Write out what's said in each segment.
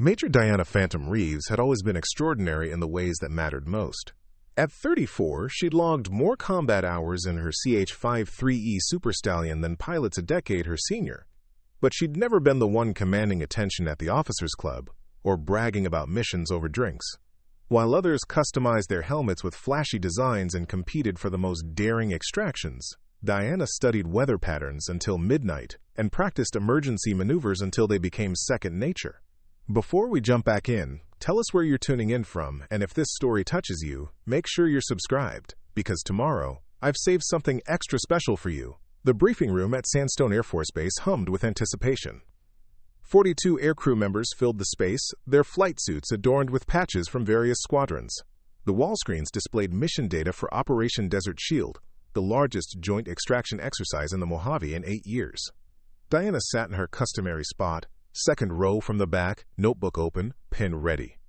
Major Diana Phantom Reeves had always been extraordinary in the ways that mattered most. At 34, she'd logged more combat hours in her CH-53E Super Stallion than pilots a decade her senior. But she'd never been the one commanding attention at the officers' club or bragging about missions over drinks. While others customized their helmets with flashy designs and competed for the most daring extractions, Diana studied weather patterns until midnight and practiced emergency maneuvers until they became second nature. Before we jump back in, tell us where you're tuning in from, and if this story touches you, make sure you're subscribed, because tomorrow, I've saved something extra special for you. The briefing room at Sandstone Air Force Base hummed with anticipation. 42 aircrew members filled the space, their flight suits adorned with patches from various squadrons. The wall screens displayed mission data for Operation Desert Shield, the largest joint extraction exercise in the Mojave in 8 years. Diana sat in her customary spot, second row from the back, notebook open, pen ready.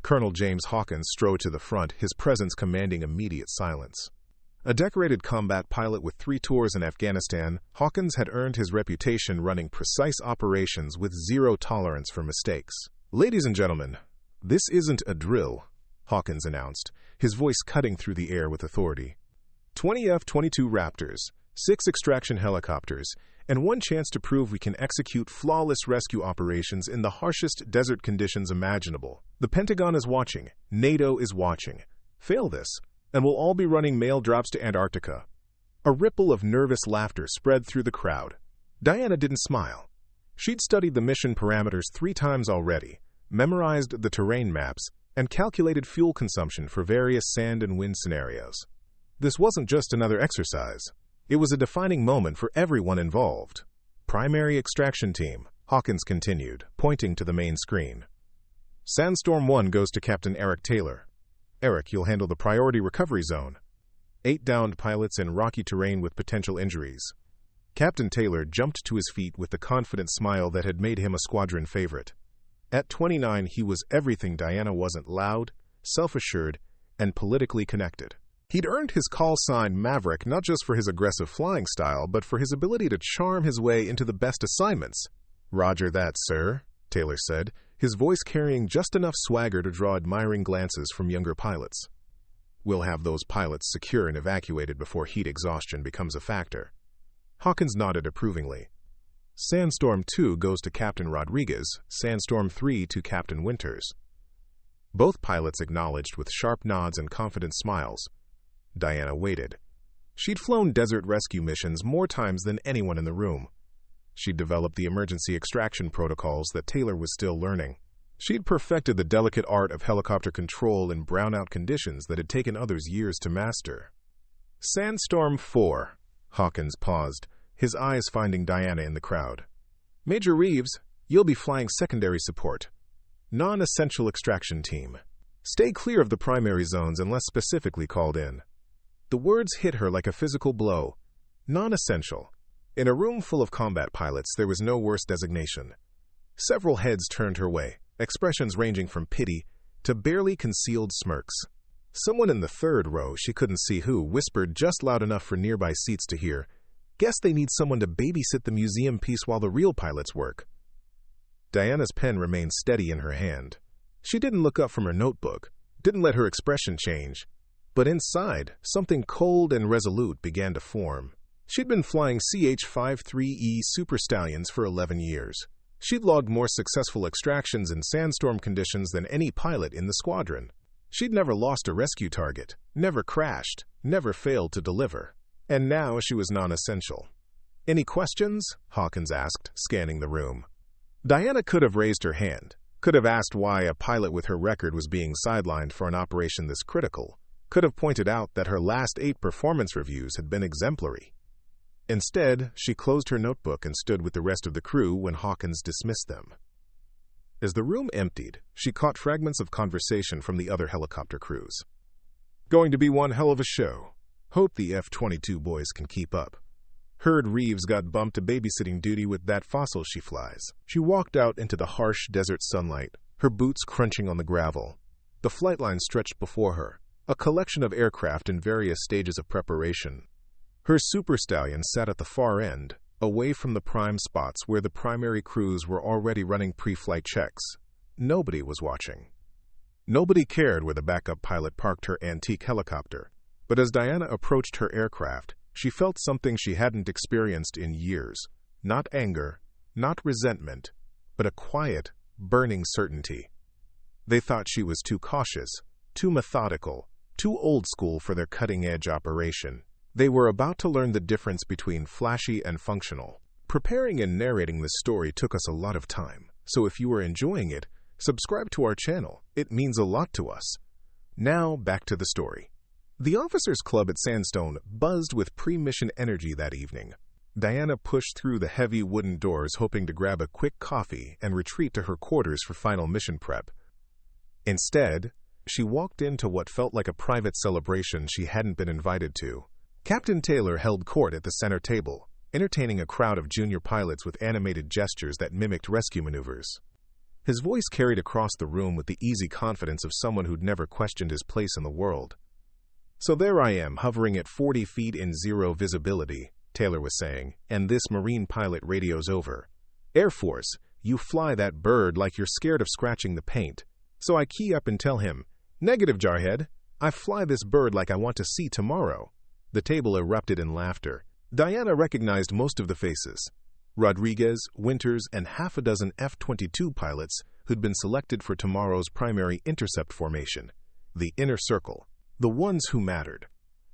Colonel James Hawkins strode to the front, his presence commanding immediate silence. A decorated combat pilot with 3 tours in Afghanistan, Hawkins had earned his reputation running precise operations with zero tolerance for mistakes. "Ladies and gentlemen, this isn't a drill," Hawkins announced, his voice cutting through the air with authority. 20 F-22 Raptors, 6 extraction helicopters, and 1 chance to prove we can execute flawless rescue operations in the harshest desert conditions imaginable. The Pentagon is watching. NATO is watching. Fail this, and we'll all be running mail drops to Antarctica. A ripple of nervous laughter spread through the crowd. Diana didn't smile. She'd studied the mission parameters 3 times already, memorized the terrain maps, and calculated fuel consumption for various sand and wind scenarios. This wasn't just another exercise. It was a defining moment for everyone involved. "Primary extraction team," Hawkins continued, pointing to the main screen. "Sandstorm 1 goes to Captain Eric Taylor. Eric, you'll handle the priority recovery zone. 8 downed pilots in rocky terrain with potential injuries." Captain Taylor jumped to his feet with the confident smile that had made him a squadron favorite. At 29, he was everything Diana wasn't: loud, self-assured, and politically connected. He'd earned his call sign Maverick not just for his aggressive flying style, but for his ability to charm his way into the best assignments. "Roger that, sir," Taylor said, his voice carrying just enough swagger to draw admiring glances from younger pilots. "We'll have those pilots secure and evacuated before heat exhaustion becomes a factor." Hawkins nodded approvingly. "Sandstorm 2 goes to Captain Rodriguez, Sandstorm 3 to Captain Winters." Both pilots acknowledged with sharp nods and confident smiles. Diana waited. She'd flown desert rescue missions more times than anyone in the room. She'd developed the emergency extraction protocols that Taylor was still learning. She'd perfected the delicate art of helicopter control in brownout conditions that had taken others years to master. "Sandstorm 4, Hawkins paused, his eyes finding Diana in the crowd. "Major Reeves, you'll be flying secondary support. Non-essential extraction team. Stay clear of the primary zones unless specifically called in." The words hit her like a physical blow. Non-essential. In a room full of combat pilots, there was no worse designation. Several heads turned her way, expressions ranging from pity to barely concealed smirks. Someone in the 3rd row, she couldn't see who, whispered just loud enough for nearby seats to hear, "Guess they need someone to babysit the museum piece while the real pilots work." Diana's pen remained steady in her hand. She didn't look up from her notebook, didn't let her expression change. But inside, something cold and resolute began to form. She'd been flying CH-53E Super Stallions for 11 years. She'd logged more successful extractions in sandstorm conditions than any pilot in the squadron. She'd never lost a rescue target, never crashed, never failed to deliver. And now she was non-essential. "Any questions?" Hawkins asked, scanning the room. Diana could have raised her hand, could have asked why a pilot with her record was being sidelined for an operation this critical, could have pointed out that her last 8 performance reviews had been exemplary. Instead, she closed her notebook and stood with the rest of the crew when Hawkins dismissed them. As the room emptied, she caught fragments of conversation from the other helicopter crews. "Going to be one hell of a show. Hope the F-22 boys can keep up. Heard Reeves got bumped to babysitting duty with that fossil she flies." She walked out into the harsh desert sunlight, her boots crunching on the gravel. The flight line stretched before her, a collection of aircraft in various stages of preparation. Her Super Stallion sat at the far end, away from the prime spots where the primary crews were already running pre-flight checks. nobody was watching. Nobody cared where the backup pilot parked her antique helicopter, but as Diana approached her aircraft, she felt something she hadn't experienced in years. Not anger, not resentment, but a quiet, burning certainty. They thought she was too cautious, too methodical, too old school for their cutting-edge operation. They were about to learn the difference between flashy and functional. Preparing and narrating this story took us a lot of time, so if you are enjoying it, subscribe to our channel. It means a lot to us. Now, back to the story. The officers' club at Sandstone buzzed with pre-mission energy that evening. Diana pushed through the heavy wooden doors hoping to grab a quick coffee and retreat to her quarters for final mission prep. Instead, she walked into what felt like a private celebration she hadn't been invited to. Captain Taylor held court at the center table, entertaining a crowd of junior pilots with animated gestures that mimicked rescue maneuvers. His voice carried across the room with the easy confidence of someone who'd never questioned his place in the world. "So there I am, hovering at 40 feet in zero visibility," Taylor was saying, "and this Marine pilot radios over. 'Air Force, you fly that bird like you're scared of scratching the paint.' So I key up and tell him, 'Negative, Jarhead. I fly this bird like I want to see tomorrow.'" The table erupted in laughter. Diana recognized most of the faces. Rodriguez, Winters, and half a dozen F-22 pilots who'd been selected for tomorrow's primary intercept formation, the inner circle, the ones who mattered.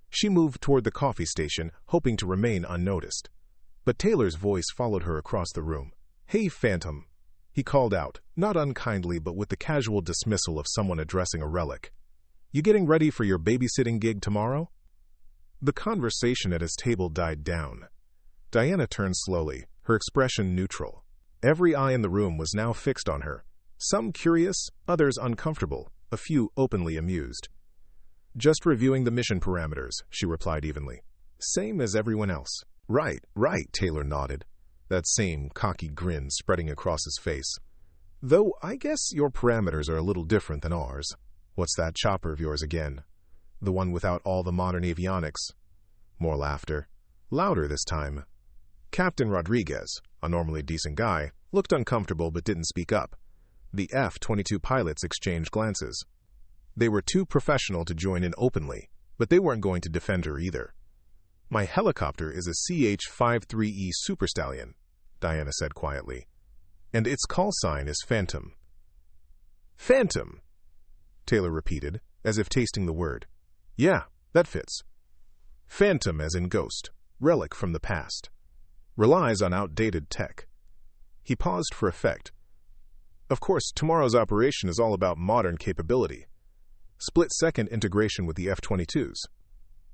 She moved toward the coffee station, hoping to remain unnoticed. But Taylor's voice followed her across the room. "Hey, Phantom," he called out, not unkindly but with the casual dismissal of someone addressing a relic. "You getting ready for your babysitting gig tomorrow?" The conversation at his table died down. Diana turned slowly, her expression neutral. Every eye in the room was now fixed on her, some curious, others uncomfortable, a few openly amused. "Just reviewing the mission parameters," she replied evenly. "Same as everyone else." Right, Taylor nodded, that same cocky grin spreading across his face. "Though I guess your parameters are a little different than ours. What's that chopper of yours again? The one without all the modern avionics?" More laughter. Louder this time. Captain Rodriguez, a normally decent guy, looked uncomfortable but didn't speak up. The F-22 pilots exchanged glances. They were too professional to join in openly, but they weren't going to defend her either. "My helicopter is a CH-53E Super Stallion," Diana said quietly, "and its call sign is Phantom." "Phantom," Taylor repeated, as if tasting the word. "Yeah, that fits. Phantom as in ghost, relic from the past. Relies on outdated tech." He paused for effect. "Of course, tomorrow's operation is all about modern capability. Split-second integration with the F-22s.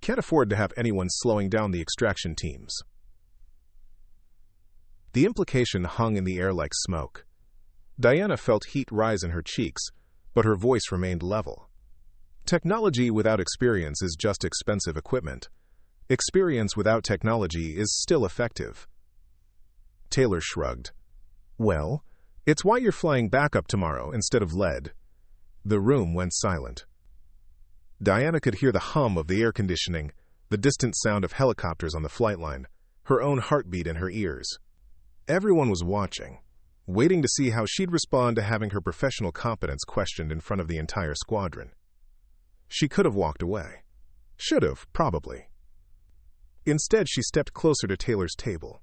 Can't afford to have anyone slowing down the extraction teams." The implication hung in the air like smoke. Diana felt heat rise in her cheeks, but her voice remained level. Technology without experience is just expensive equipment. Experience without technology is still effective. Taylor shrugged. "Well, it's why you're flying backup tomorrow instead of lead." The room went silent. Diana could hear the hum of the air conditioning, the distant sound of helicopters on the flight line, her own heartbeat in her ears. Everyone was watching, waiting to see how she'd respond to having her professional competence questioned in front of the entire squadron. She could have walked away. Should have, probably. Instead, she stepped closer to Taylor's table.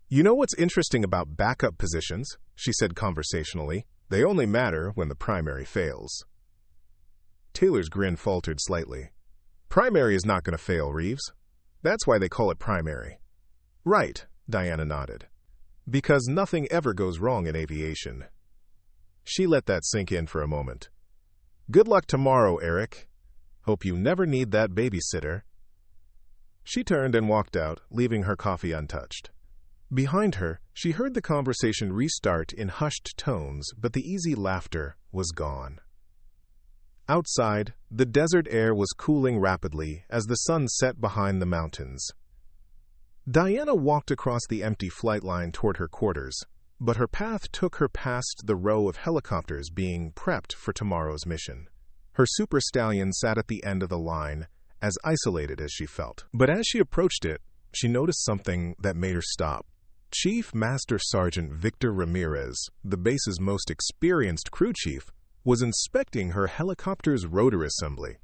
"You know what's interesting about backup positions?" she said conversationally. "They only matter when the primary fails." Taylor's grin faltered slightly. "Primary is not going to fail, Reeves. That's why they call it primary." "Right," Diana nodded. "Because nothing ever goes wrong in aviation." She let that sink in for a moment. "Good luck tomorrow, Eric. Hope you never need that babysitter." She turned and walked out, leaving her coffee untouched. Behind her, she heard the conversation restart in hushed tones, but the easy laughter was gone. Outside, the desert air was cooling rapidly as the sun set behind the mountains. Diana walked across the empty flight line toward her quarters, but her path took her past the row of helicopters being prepped for tomorrow's mission. Her Super Stallion sat at the end of the line, as isolated as she felt. But as she approached it, she noticed something that made her stop. Chief Master Sergeant Victor Ramirez, the base's most experienced crew chief, was inspecting her helicopter's rotor assembly.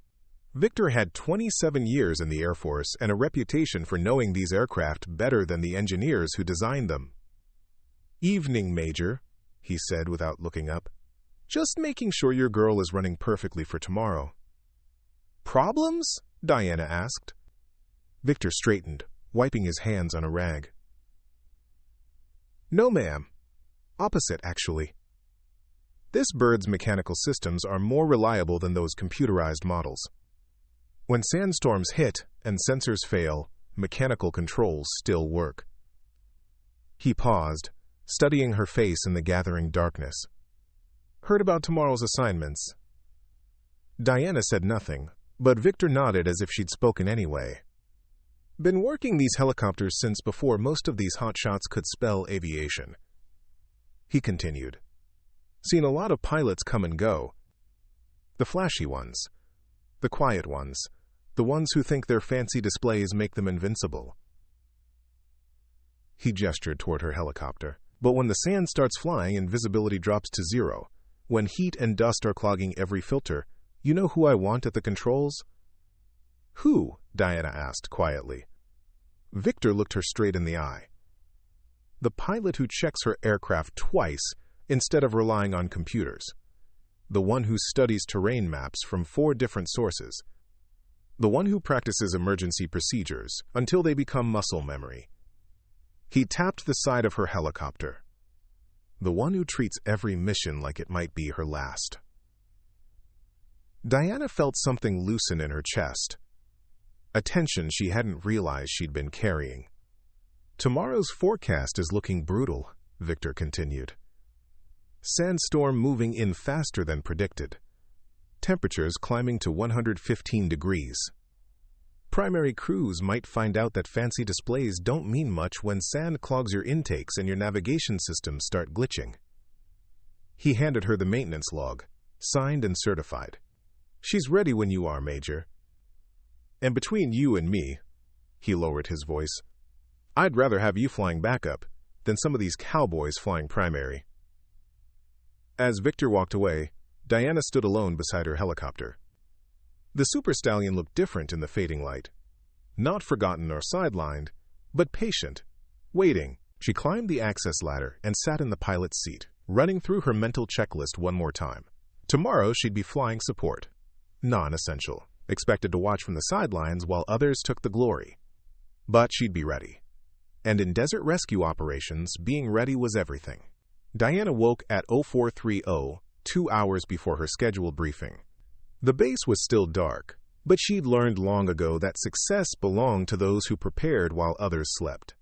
Victor had 27 years in the Air Force and a reputation for knowing these aircraft better than the engineers who designed them. "Evening, Major," he said without looking up. "Just making sure your girl is running perfectly for tomorrow." "Problems?" Diana asked. Victor straightened, wiping his hands on a rag. "No, ma'am. Opposite, actually. This bird's mechanical systems are more reliable than those computerized models. When sandstorms hit and sensors fail, mechanical controls still work." He paused, studying her face in the gathering darkness. "Heard about tomorrow's assignments?" Diana said nothing, but Victor nodded as if she'd spoken anyway. "Been working these helicopters since before most of these hotshots could spell aviation." He continued. "Seen a lot of pilots come and go. The flashy ones, the quiet ones, the ones who think their fancy displays make them invincible." He gestured toward her helicopter. "But when the sand starts flying and visibility drops to zero, when heat and dust are clogging every filter, you know who I want at the controls?" "Who?" Diana asked quietly. Victor looked her straight in the eye. "The pilot who checks her aircraft twice instead of relying on computers. The one who studies terrain maps from 4 different sources. The one who practices emergency procedures until they become muscle memory." He tapped the side of her helicopter. "The one who treats every mission like it might be her last." Diana felt something loosen in her chest, a tension she hadn't realized she'd been carrying. "Tomorrow's forecast is looking brutal," Victor continued. "Sandstorm moving in faster than predicted. Temperatures climbing to 115 degrees. Primary crews might find out that fancy displays don't mean much when sand clogs your intakes and your navigation systems start glitching." He handed her the maintenance log, signed and certified. "She's ready when you are, Major. And between you and me," he lowered his voice, "I'd rather have you flying backup than some of these cowboys flying primary." As Victor walked away, Diana stood alone beside her helicopter. The Super Stallion looked different in the fading light. Not forgotten or sidelined, but patient, waiting. She climbed the access ladder and sat in the pilot's seat, running through her mental checklist one more time. Tomorrow she'd be flying support. Non-essential. Expected to watch from the sidelines while others took the glory. But she'd be ready. And in desert rescue operations, being ready was everything. Diana woke at 0430, 2 hours before her scheduled briefing. The base was still dark, but she'd learned long ago that success belonged to those who prepared while others slept.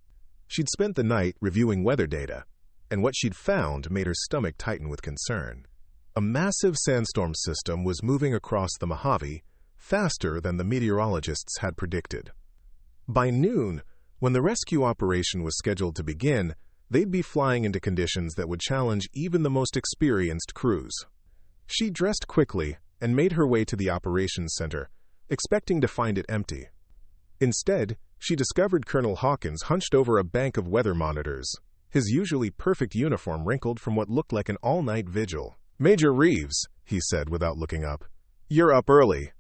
She'd spent the night reviewing weather data, and what she'd found made her stomach tighten with concern. A massive sandstorm system was moving across the Mojave faster than the meteorologists had predicted. By noon, when the rescue operation was scheduled to begin, they'd be flying into conditions that would challenge even the most experienced crews. She dressed quickly and made her way to the operations center, expecting to find it empty. Instead, she discovered Colonel Hawkins hunched over a bank of weather monitors, his usually perfect uniform wrinkled from what looked like an all-night vigil. "Major Reeves," he said without looking up. "You're up early."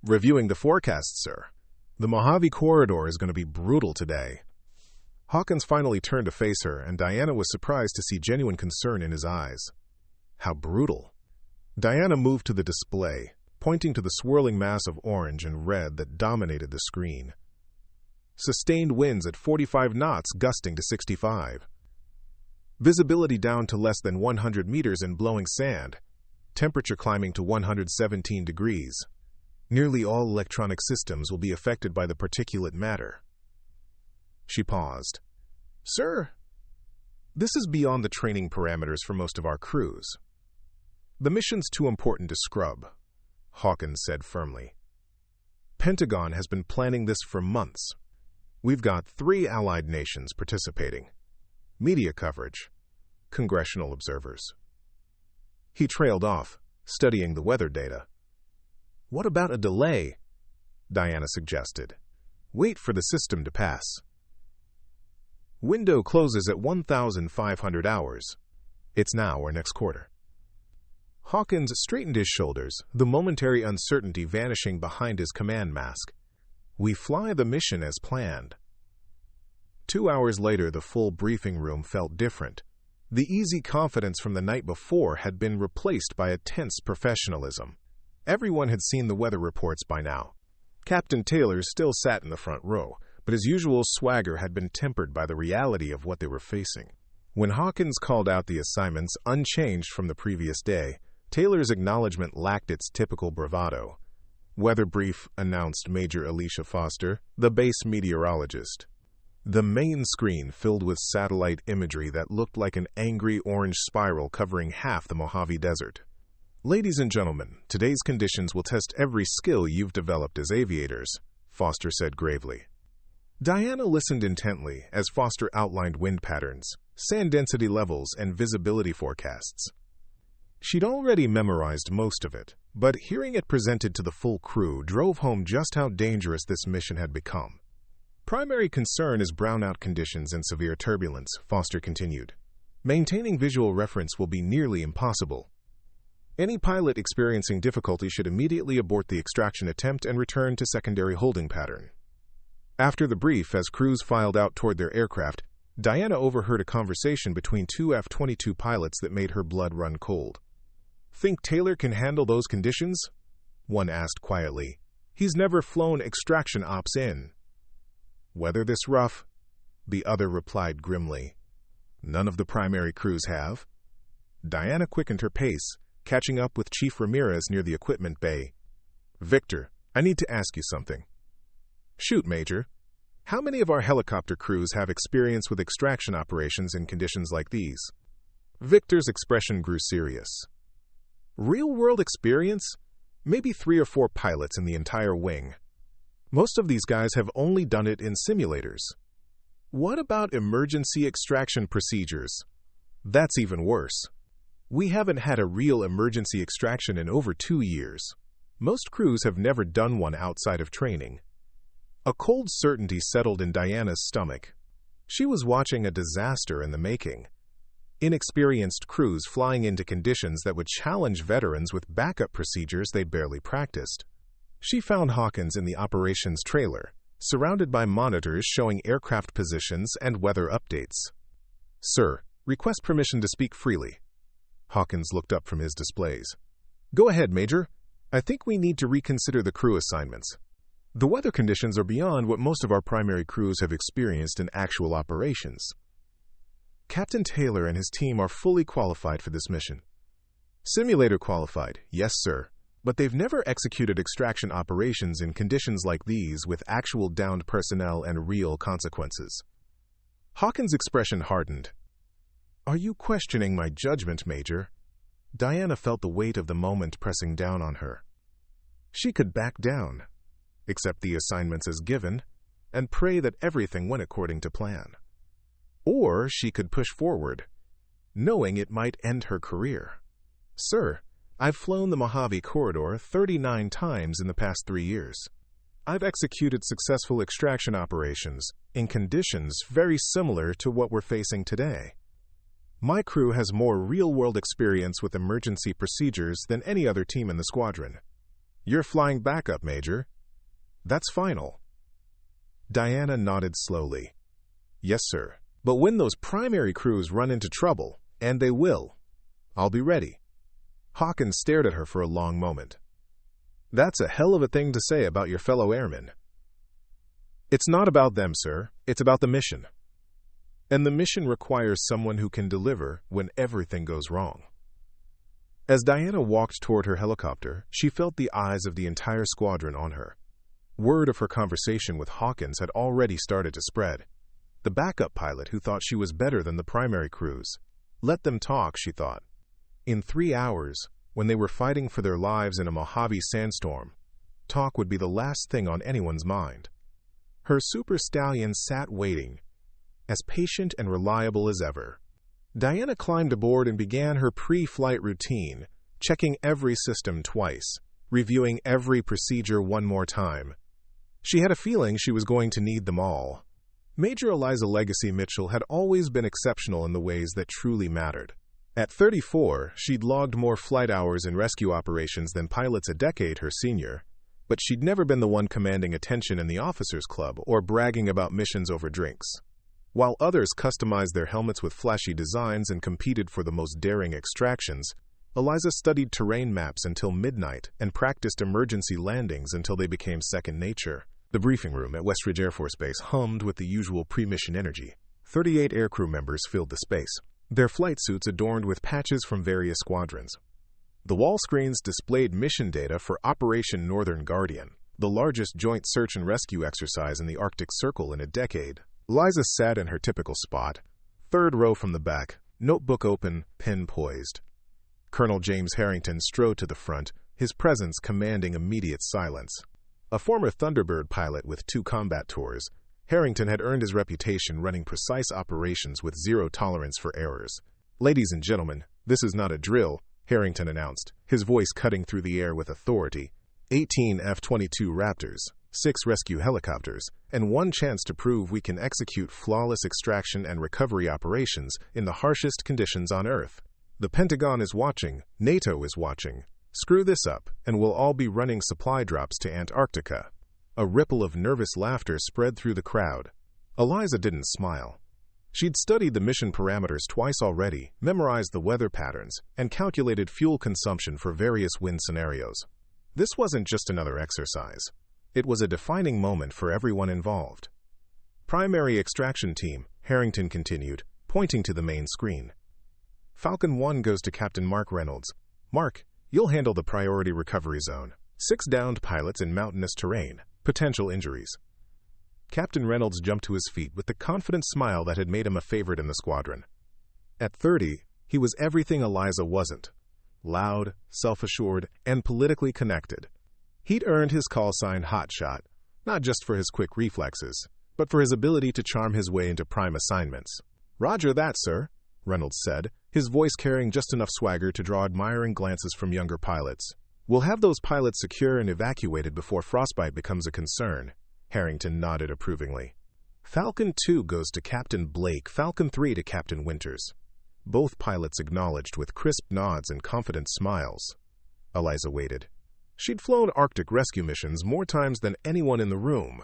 "Reviewing the forecast, sir. The Mojave corridor is going to be brutal today." Hawkins finally turned to face her, and Diana was surprised to see genuine concern in his eyes. "How brutal?" Diana moved to the display, pointing to the swirling mass of orange and red that dominated the screen. Sustained winds at 45 knots gusting to 65. Visibility down to less than 100 meters in blowing sand. Temperature climbing to 117 degrees. Nearly all electronic systems will be affected by the particulate matter. She paused. "Sir, this is beyond the training parameters for most of our crews. The mission's too important to scrub," Hawkins said firmly. "Pentagon has been planning this for months. We've got 3 allied nations participating. Media coverage. Congressional observers." He trailed off, studying the weather data. "What about a delay?" Diana suggested. "Wait for the system to pass." Window closes at 1,500 hours. It's now or next quarter. Hawkins straightened his shoulders, the momentary uncertainty vanishing behind his command mask. We fly the mission as planned. 2 hours later, the full briefing room felt different. The easy confidence from the night before had been replaced by a tense professionalism. Everyone had seen the weather reports by now. Captain Taylor still sat in the front row, but his usual swagger had been tempered by the reality of what they were facing. When Hawkins called out the assignments unchanged from the previous day, Taylor's acknowledgement lacked its typical bravado. "Weather brief," announced Major Alicia Foster, the base meteorologist. The main screen filled with satellite imagery that looked like an angry orange spiral covering half the Mojave Desert. "Ladies and gentlemen, today's conditions will test every skill you've developed as aviators," Foster said gravely. Diana listened intently as Foster outlined wind patterns, sand density levels, and visibility forecasts. She'd already memorized most of it, but hearing it presented to the full crew drove home just how dangerous this mission had become. "Primary concern is brownout conditions and severe turbulence," Foster continued. "Maintaining visual reference will be nearly impossible. Any pilot experiencing difficulty should immediately abort the extraction attempt and return to secondary holding pattern." After the brief, as crews filed out toward their aircraft, Diana overheard a conversation between two F-22 pilots that made her blood run cold. "Think Taylor can handle those conditions?" one asked quietly. "He's never flown extraction ops in." "Weather this rough?" the other replied grimly. "None of the primary crews have." Diana quickened her pace, catching up with Chief Ramirez near the equipment bay. "Victor, I need to ask you something." "Shoot, Major. How many of our helicopter crews have experience with extraction operations in conditions like these?" Victor's expression grew serious. "Real-world experience? Maybe 3 or 4 pilots in the entire wing. Most of these guys have only done it in simulators." "What about emergency extraction procedures?" "That's even worse. We haven't had a real emergency extraction in over 2 years. Most crews have never done one outside of training." A cold certainty settled in Diana's stomach. She was watching a disaster in the making. Inexperienced crews flying into conditions that would challenge veterans with backup procedures they'd barely practiced. She found Hawkins in the operations trailer, surrounded by monitors showing aircraft positions and weather updates. "Sir, request permission to speak freely." Hawkins looked up from his displays. "Go ahead, Major. I think we need to reconsider the crew assignments. The weather conditions are beyond what most of our primary crews have experienced in actual operations. Captain Taylor and his team are fully qualified for this mission." "Simulator qualified, yes, sir, but they've never executed extraction operations in conditions like these with actual downed personnel and real consequences." Hawkins' expression hardened. "Are you questioning my judgment, Major?" Diana felt the weight of the moment pressing down on her. She could back down, accept the assignments as given, and pray that everything went according to plan. Or she could push forward, knowing it might end her career. "Sir, I've flown the Mojave Corridor 39 times in the past 3 years. I've executed successful extraction operations in conditions very similar to what we're facing today. My crew has more real-world experience with emergency procedures than any other team in the squadron. You're flying backup, Major. That's final." Diana nodded slowly. "Yes, sir. But when those primary crews run into trouble, and they will, I'll be ready." Hawkins stared at her for a long moment. "That's a hell of a thing to say about your fellow airmen." "It's not about them, sir. It's about the mission. And the mission requires someone who can deliver when everything goes wrong." As Diana walked toward her helicopter, she felt the eyes of the entire squadron on her. Word of her conversation with Hawkins had already started to spread. The backup pilot who thought she was better than the primary crews. Let them talk, she thought. In 3 hours, when they were fighting for their lives in a Mojave sandstorm, talk would be the last thing on anyone's mind. Her Super Stallion sat waiting, as patient and reliable as ever. Diana climbed aboard and began her pre-flight routine, checking every system twice, reviewing every procedure one more time. She had a feeling she was going to need them all. Major Eliza Legacy Mitchell had always been exceptional in the ways that truly mattered. At 34, she'd logged more flight hours in rescue operations than pilots a decade her senior, but she'd never been the one commanding attention in the officers' club or bragging about missions over drinks. While others customized their helmets with flashy designs and competed for the most daring extractions, Eliza studied terrain maps until midnight and practiced emergency landings until they became second nature. The briefing room at Westridge Air Force Base hummed with the usual pre-mission energy. 38 aircrew members filled the space, their flight suits adorned with patches from various squadrons. The wall screens displayed mission data for Operation Northern Guardian, the largest joint search and rescue exercise in the Arctic Circle in a decade. Eliza sat in her typical spot, third row from the back, notebook open, pen poised. Colonel James Harrington strode to the front, his presence commanding immediate silence. A former Thunderbird pilot with 2 combat tours, Harrington had earned his reputation running precise operations with zero tolerance for errors. "Ladies and gentlemen, this is not a drill," Harrington announced, his voice cutting through the air with authority. 18 F-22 Raptors, 6 rescue helicopters, and 1 chance to prove we can execute flawless extraction and recovery operations in the harshest conditions on Earth. The Pentagon is watching, NATO is watching. Screw this up, and we'll all be running supply drops to Antarctica. A ripple of nervous laughter spread through the crowd. Eliza didn't smile. She'd studied the mission parameters twice already, memorized the weather patterns, and calculated fuel consumption for various wind scenarios. This wasn't just another exercise. It was a defining moment for everyone involved. "Primary extraction team," Harrington continued, pointing to the main screen. "Falcon 1 goes to Captain Mark Reynolds. Mark, you'll handle the priority recovery zone. 6 downed pilots in mountainous terrain. Potential injuries." Captain Reynolds jumped to his feet with the confident smile that had made him a favorite in the squadron. At 30, he was everything Eliza wasn't. Loud, self-assured, and politically connected. He'd earned his call sign Hotshot, not just for his quick reflexes, but for his ability to charm his way into prime assignments. "Roger that, sir," Reynolds said, his voice carrying just enough swagger to draw admiring glances from younger pilots. "We'll have those pilots secure and evacuated before frostbite becomes a concern." Harrington nodded approvingly. "Falcon 2 goes to Captain Blake, Falcon 3 to Captain Winters." Both pilots acknowledged with crisp nods and confident smiles. Eliza waited. She'd flown Arctic rescue missions more times than anyone in the room.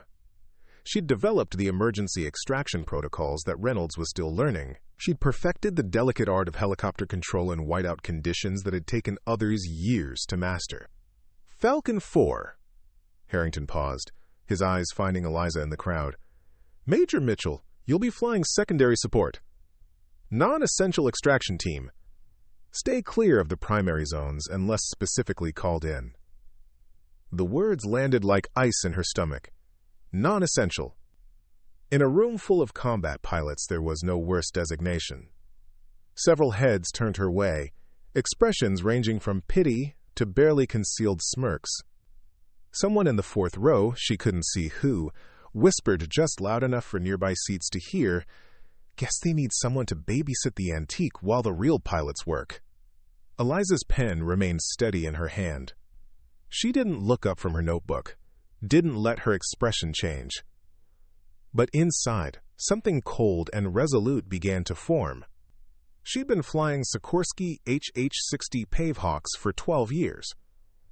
She'd developed the emergency extraction protocols that Reynolds was still learning. She'd perfected the delicate art of helicopter control in whiteout conditions that had taken others years to master. "Falcon 4. Harrington paused, his eyes finding Eliza in the crowd. "Major Mitchell, you'll be flying secondary support. Non-essential extraction team. Stay clear of the primary zones unless specifically called in." The words landed like ice in her stomach. Non-essential. In a room full of combat pilots, there was no worse designation. Several heads turned her way, expressions ranging from pity to barely concealed smirks. Someone in the 4th row, she couldn't see who, whispered just loud enough for nearby seats to hear, "Guess they need someone to babysit the Antique while the real pilots work." Eliza's pen remained steady in her hand. She didn't look up from her notebook, didn't let her expression change. But inside, something cold and resolute began to form. She'd been flying Sikorsky HH-60 Pavehawks for 12 years.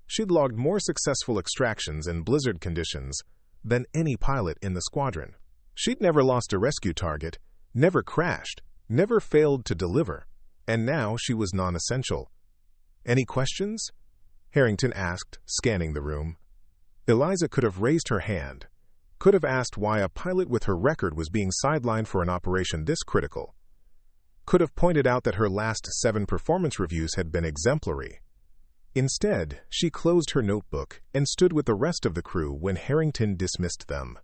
She'd logged more successful extractions in blizzard conditions than any pilot in the squadron. She'd never lost a rescue target, never crashed, never failed to deliver, and now she was non-essential. "Any questions?" Harrington asked, scanning the room. Eliza could have raised her hand, could have asked why a pilot with her record was being sidelined for an operation this critical, could have pointed out that her last 7 performance reviews had been exemplary. Instead, she closed her notebook and stood with the rest of the crew when Harrington dismissed them.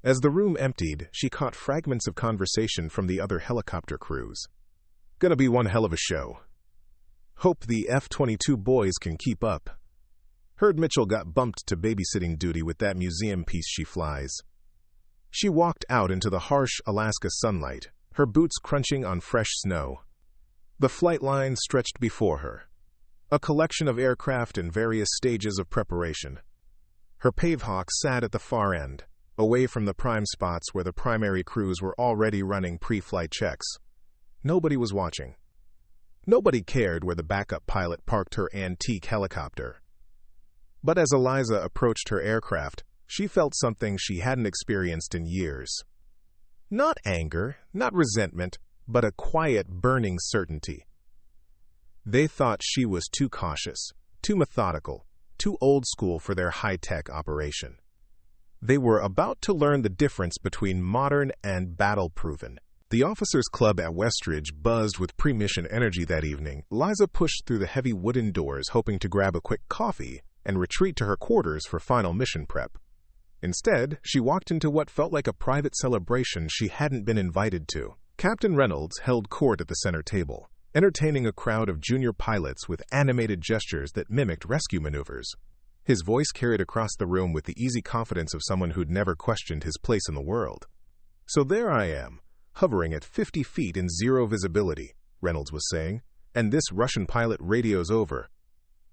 As the room emptied, she caught fragments of conversation from the other helicopter crews. "Gonna be one hell of a show. Hope the F-22 boys can keep up. Heard Mitchell got bumped to babysitting duty with that museum piece she flies." She walked out into the harsh Alaska sunlight, her boots crunching on fresh snow. The flight line stretched before her, a collection of aircraft in various stages of preparation. Her Pavehawk sat at the far end, away from the prime spots where the primary crews were already running pre-flight checks. Nobody was watching. Nobody cared where the backup pilot parked her antique helicopter. But as Eliza approached her aircraft, she felt something she hadn't experienced in years. Not anger, not resentment, but a quiet, burning certainty. They thought she was too cautious, too methodical, too old school for their high-tech operation. They were about to learn the difference between modern and battle-proven. The officers' club at Westridge buzzed with pre-mission energy that evening. Eliza pushed through the heavy wooden doors, hoping to grab a quick coffee and retreat to her quarters for final mission prep. Instead, she walked into what felt like a private celebration she hadn't been invited to. Captain Reynolds held court at the center table, entertaining a crowd of junior pilots with animated gestures that mimicked rescue maneuvers. His voice carried across the room with the easy confidence of someone who'd never questioned his place in the world. "So there I am, hovering at 50 feet in zero visibility," Reynolds was saying, "and this Russian pilot radios over.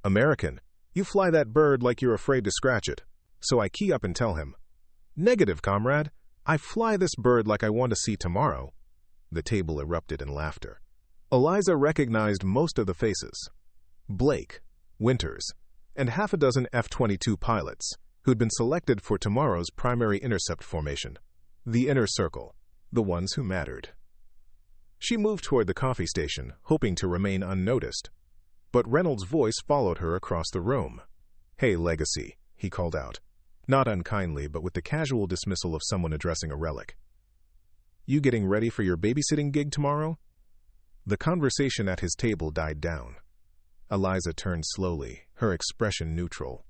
'American, you fly that bird like you're afraid to scratch it.' So I key up and tell him, 'Negative, comrade. I fly this bird like I want to see tomorrow.'" The table erupted in laughter. Eliza recognized most of the faces. Blake, Winters, and half a dozen F-22 pilots who'd been selected for tomorrow's primary intercept formation. The inner circle. The ones who mattered. She moved toward the coffee station, hoping to remain unnoticed. But Reynolds' voice followed her across the room. "Hey, Legacy," he called out, not unkindly but with the casual dismissal of someone addressing a relic. "You getting ready for your babysitting gig tomorrow?" The conversation at his table died down. Eliza turned slowly, her expression neutral.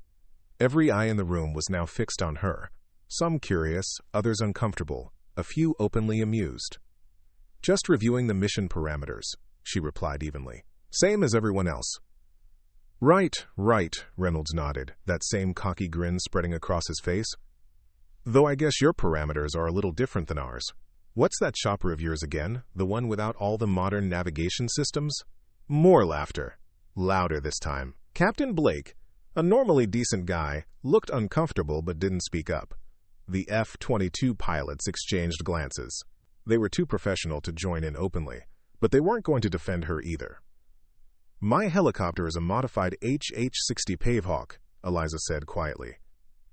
Every eye in the room was now fixed on her, some curious, others uncomfortable, a few openly amused. "Just reviewing the mission parameters," she replied evenly. "Same as everyone else." Right, Reynolds nodded, that same cocky grin spreading across his face. "Though I guess your parameters are a little different than ours. What's that chopper of yours again, the one without all the modern navigation systems?" More laughter. Louder this time. Captain Blake, a normally decent guy, looked uncomfortable but didn't speak up. The F-22 pilots exchanged glances. They were too professional to join in openly, but they weren't going to defend her either. "My helicopter is a modified HH-60 Pavehawk," Eliza said quietly,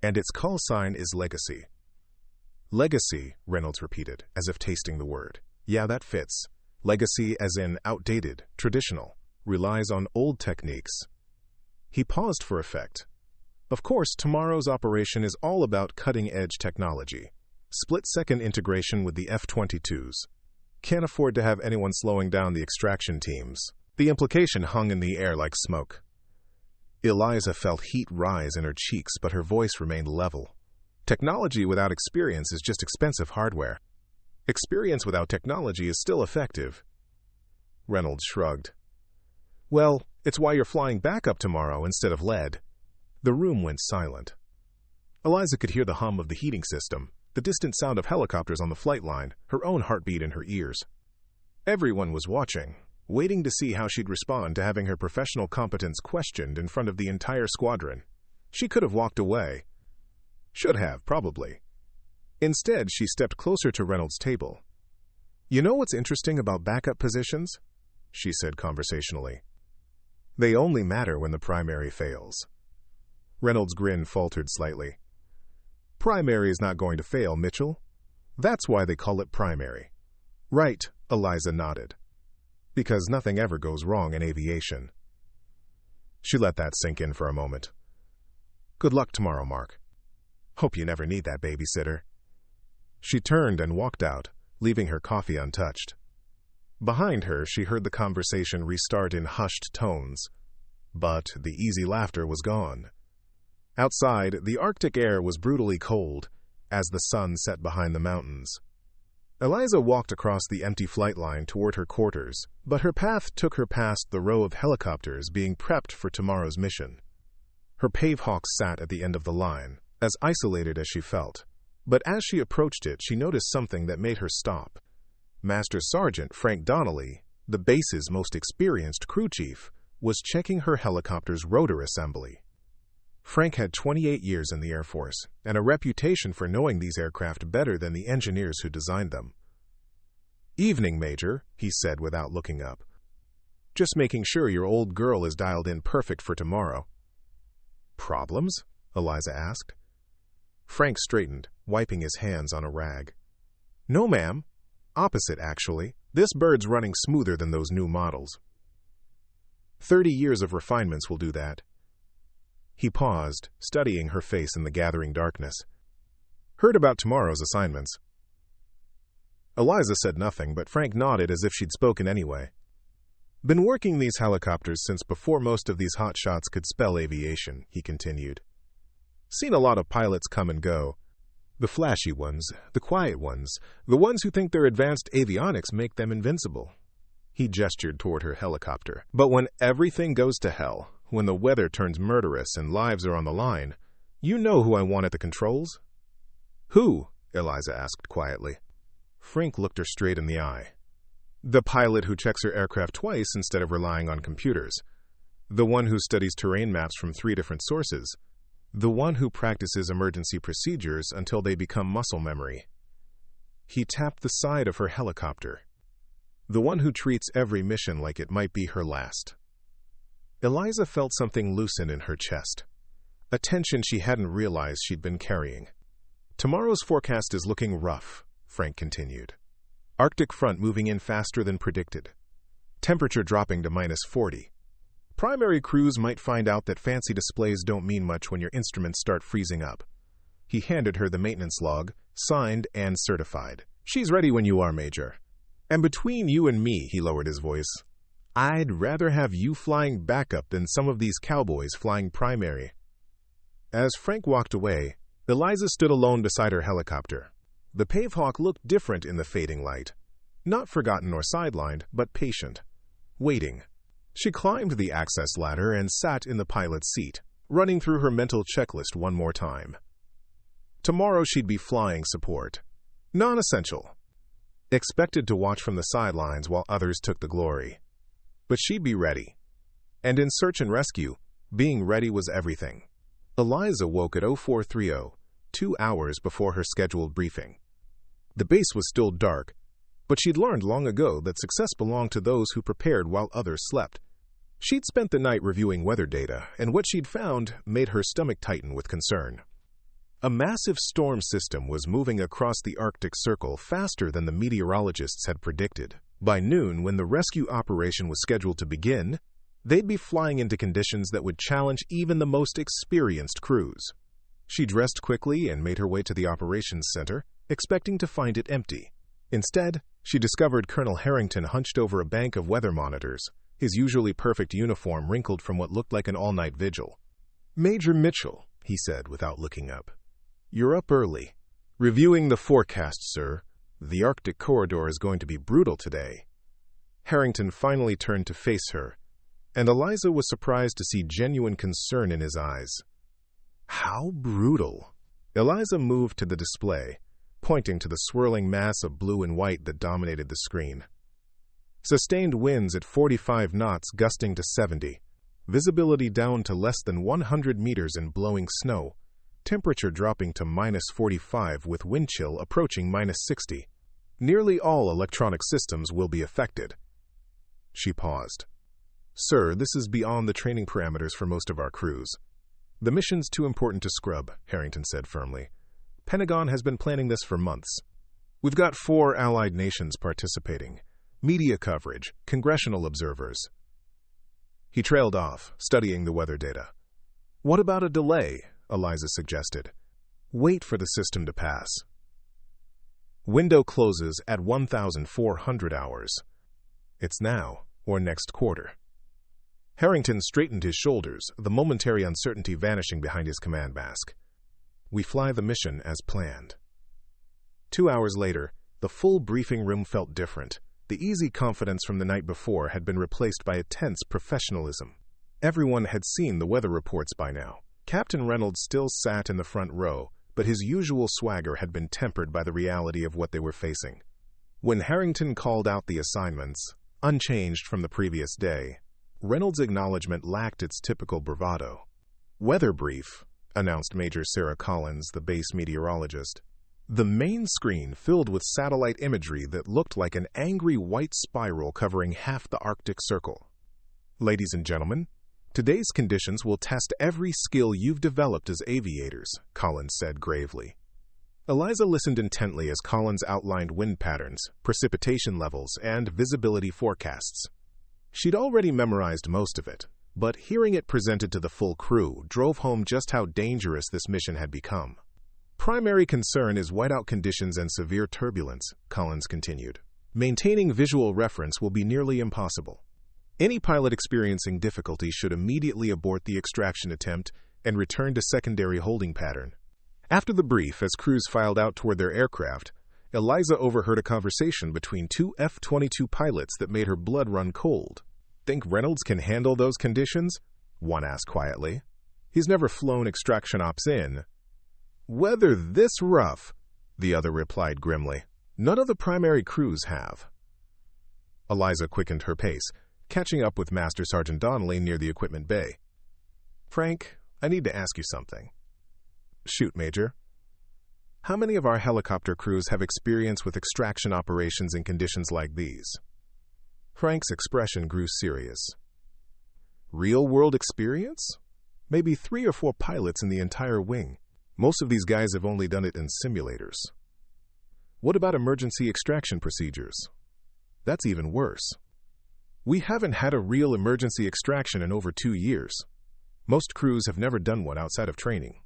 "and its call sign is Legacy." "Legacy," Reynolds repeated, as if tasting the word. "Yeah, that fits. Legacy as in outdated, traditional, relies on old techniques." He paused for effect. "Of course, tomorrow's operation is all about cutting-edge technology. Split-second integration with the F-22s. Can't afford to have anyone slowing down the extraction teams." The implication hung in the air like smoke. Eliza felt heat rise in her cheeks, but her voice remained level. Technology without experience is just expensive hardware. Experience without technology is still effective. Reynolds shrugged. "Well, it's why you're flying backup tomorrow instead of lead." The room went silent. Eliza could hear the hum of the heating system, the distant sound of helicopters on the flight line, her own heartbeat in her ears. Everyone was watching, waiting to see how she'd respond to having her professional competence questioned in front of the entire squadron. She could have walked away. Should have, probably. Instead, she stepped closer to Reynolds' table. "You know what's interesting about backup positions?" she said conversationally. "They only matter when the primary fails." Reynolds' grin faltered slightly. "Primary is not going to fail, Mitchell. That's why they call it primary." "Right," Eliza nodded. "Because nothing ever goes wrong in aviation." She let that sink in for a moment. "Good luck tomorrow, Mark. Hope you never need that babysitter." She turned and walked out, leaving her coffee untouched. Behind her, she heard the conversation restart in hushed tones. But the easy laughter was gone. Outside, the Arctic air was brutally cold, as the sun set behind the mountains. Eliza walked across the empty flight line toward her quarters, but her path took her past the row of helicopters being prepped for tomorrow's mission. Her Pavehawk sat at the end of the line, as isolated as she felt. But as she approached it, she noticed something that made her stop. Master Sergeant Frank Donnelly, the base's most experienced crew chief, was checking her helicopter's rotor assembly. Frank had 28 years in the Air Force, and a reputation for knowing these aircraft better than the engineers who designed them. "Evening, Major," he said without looking up. "Just making sure your old girl is dialed in perfect for tomorrow." "Problems?" Eliza asked. Frank straightened, wiping his hands on a rag. "No, ma'am. Opposite, actually. This bird's running smoother than those new models. 30 years of refinements will do that." He paused, studying her face in the gathering darkness. "Heard about tomorrow's assignments?" Eliza said nothing, but Frank nodded as if she'd spoken anyway. "Been working these helicopters since before most of these hotshots could spell aviation," he continued. "Seen a lot of pilots come and go. The flashy ones, the quiet ones, the ones who think their advanced avionics make them invincible." He gestured toward her helicopter. "But when everything goes to hell, when the weather turns murderous and lives are on the line, you know who I want at the controls?" "Who?" Eliza asked quietly. Frank looked her straight in the eye. "The pilot who checks her aircraft twice instead of relying on computers. The one who studies terrain maps from 3 different sources. The one who practices emergency procedures until they become muscle memory." He tapped the side of her helicopter. "The one who treats every mission like it might be her last." Eliza felt something loosen in her chest, a tension she hadn't realized she'd been carrying. "Tomorrow's forecast is looking rough," Frank continued. "Arctic front moving in faster than predicted. Temperature dropping to -40. Primary crews might find out that fancy displays don't mean much when your instruments start freezing up." He handed her the maintenance log, signed and certified. "She's ready when you are, Major. And between you and me," he lowered his voice, "I'd rather have you flying backup than some of these cowboys flying primary." As Frank walked away, Eliza stood alone beside her helicopter. The Pavehawk looked different in the fading light. Not forgotten or sidelined, but patient. Waiting. She climbed the access ladder and sat in the pilot's seat, running through her mental checklist one more time. Tomorrow she'd be flying support. Non-essential. Expected to watch from the sidelines while others took the glory. But she'd be ready. And in search and rescue, being ready was everything. Eliza woke at 0430, 2 hours before her scheduled briefing. The base was still dark, but she'd learned long ago that success belonged to those who prepared while others slept. She'd spent the night reviewing weather data, and what she'd found made her stomach tighten with concern. A massive storm system was moving across the Arctic Circle faster than the meteorologists had predicted. By noon, when the rescue operation was scheduled to begin, they'd be flying into conditions that would challenge even the most experienced crews. She dressed quickly and made her way to the operations center, expecting to find it empty. Instead, she discovered Colonel Harrington hunched over a bank of weather monitors, his usually perfect uniform wrinkled from what looked like an all-night vigil. "Major Mitchell," he said without looking up. "You're up early." "Reviewing the forecast, sir. The Arctic corridor is going to be brutal today." Harrington finally turned to face her, and Eliza was surprised to see genuine concern in his eyes. "How brutal?" Eliza moved to the display, pointing to the swirling mass of blue and white that dominated the screen. Sustained winds at 45 knots gusting to 70, visibility down to less than 100 meters and blowing snow, temperature dropping to -45 with wind chill approaching -60. Nearly all electronic systems will be affected. She paused. "Sir, this is beyond the training parameters for most of our crews. The mission's too important to scrub," Harrington said firmly. "Pentagon has been planning this for months. We've got 4 allied nations participating. Media coverage, congressional observers." He trailed off, studying the weather data. "What about a delay?" Eliza suggested. "Wait for the system to pass." Window closes at 1,400 hours. It's now or next quarter. Harrington straightened his shoulders, the momentary uncertainty vanishing behind his command mask. "We fly the mission as planned." 2 hours later, the full briefing room felt different. The easy confidence from the night before had been replaced by a tense professionalism. Everyone had seen the weather reports by now. Captain Reynolds still sat in the front row, but his usual swagger had been tempered by the reality of what they were facing. When Harrington called out the assignments, unchanged from the previous day, Reynolds' acknowledgement lacked its typical bravado. "Weather brief," announced Major Sarah Collins, the base meteorologist. The main screen filled with satellite imagery that looked like an angry white spiral covering half the Arctic Circle. "Ladies and gentlemen, today's conditions will test every skill you've developed as aviators," Collins said gravely. Eliza listened intently as Collins outlined wind patterns, precipitation levels, and visibility forecasts. She'd already memorized most of it, but hearing it presented to the full crew drove home just how dangerous this mission had become. "Primary concern is whiteout conditions and severe turbulence," Collins continued. "Maintaining visual reference will be nearly impossible. Any pilot experiencing difficulty should immediately abort the extraction attempt and return to secondary holding pattern." After the brief, as crews filed out toward their aircraft, Eliza overheard a conversation between two F-22 pilots that made her blood run cold. "Think Reynolds can handle those conditions?" one asked quietly. "He's never flown extraction ops in." "Weather this rough," the other replied grimly. "None of the primary crews have." Eliza quickened her pace, catching up with Master Sergeant Donnelly near the equipment bay. "Frank, I need to ask you something." "Shoot, Major." "How many of our helicopter crews have experience with extraction operations in conditions like these?" Frank's expression grew serious. "Real-world experience? Maybe 3 or 4 pilots in the entire wing. Most of these guys have only done it in simulators." "What about emergency extraction procedures?" "That's even worse. We haven't had a real emergency extraction in over 2 years. Most crews have never done one outside of training."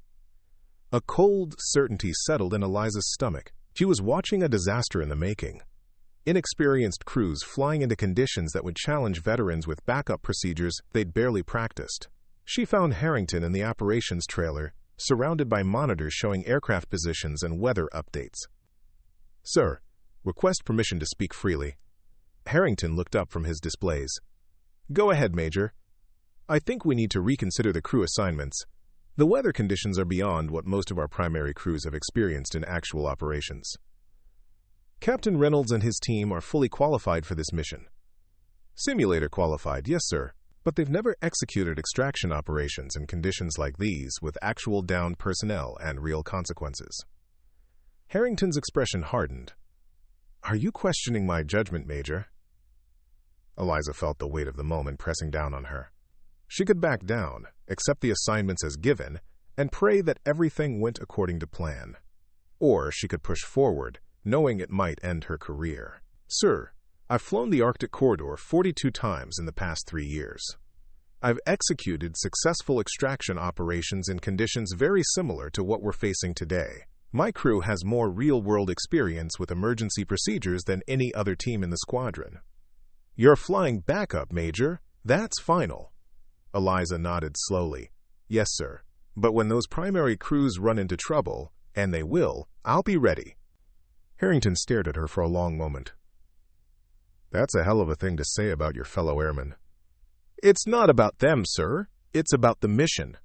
A cold certainty settled in Eliza's stomach. She was watching a disaster in the making. Inexperienced crews flying into conditions that would challenge veterans with backup procedures they'd barely practiced. She found Harrington in the operations trailer, surrounded by monitors showing aircraft positions and weather updates. "Sir, request permission to speak freely." Harrington looked up from his displays. "Go ahead, Major. I think we need to reconsider the crew assignments. The weather conditions are beyond what most of our primary crews have experienced in actual operations." "Captain Reynolds and his team are fully qualified for this mission." "Simulator qualified, yes, sir. But they've never executed extraction operations in conditions like these with actual downed personnel and real consequences." Harrington's expression hardened. "Are you questioning my judgment, Major?" Eliza felt the weight of the moment pressing down on her. She could back down, accept the assignments as given, and pray that everything went according to plan. Or she could push forward, knowing it might end her career. "Sir, I've flown the Arctic corridor 42 times in the past 3 years. I've executed successful extraction operations in conditions very similar to what we're facing today. My crew has more real-world experience with emergency procedures than any other team in the squadron." "You're flying backup, Major. That's final." Eliza nodded slowly. "Yes, sir. But when those primary crews run into trouble, and they will, I'll be ready." Harrington stared at her for a long moment. "That's a hell of a thing to say about your fellow airmen." "It's not about them, sir. It's about the mission.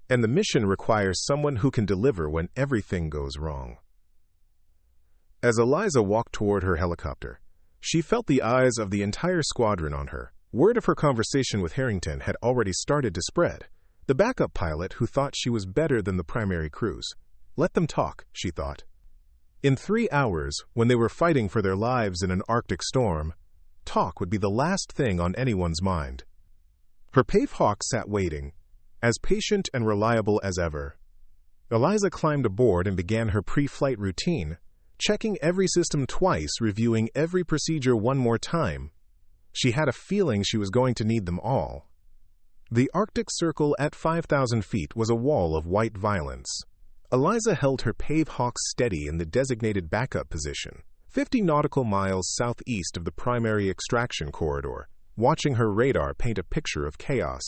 And the mission requires someone who can deliver when everything goes wrong." As Eliza walked toward her helicopter, she felt the eyes of the entire squadron on her. Word of her conversation with Harrington had already started to spread. The backup pilot who thought she was better than the primary crews. Let them talk, she thought. In 3 hours, when they were fighting for their lives in an Arctic storm, talk would be the last thing on anyone's mind. Her Pave Hawk sat waiting, as patient and reliable as ever. Eliza climbed aboard and began her pre-flight routine, checking every system twice, reviewing every procedure one more time. She had a feeling she was going to need them all. The Arctic Circle at 5,000 feet was a wall of white violence. Eliza held her Pave Hawk steady in the designated backup position, 50 nautical miles southeast of the primary extraction corridor, watching her radar paint a picture of chaos.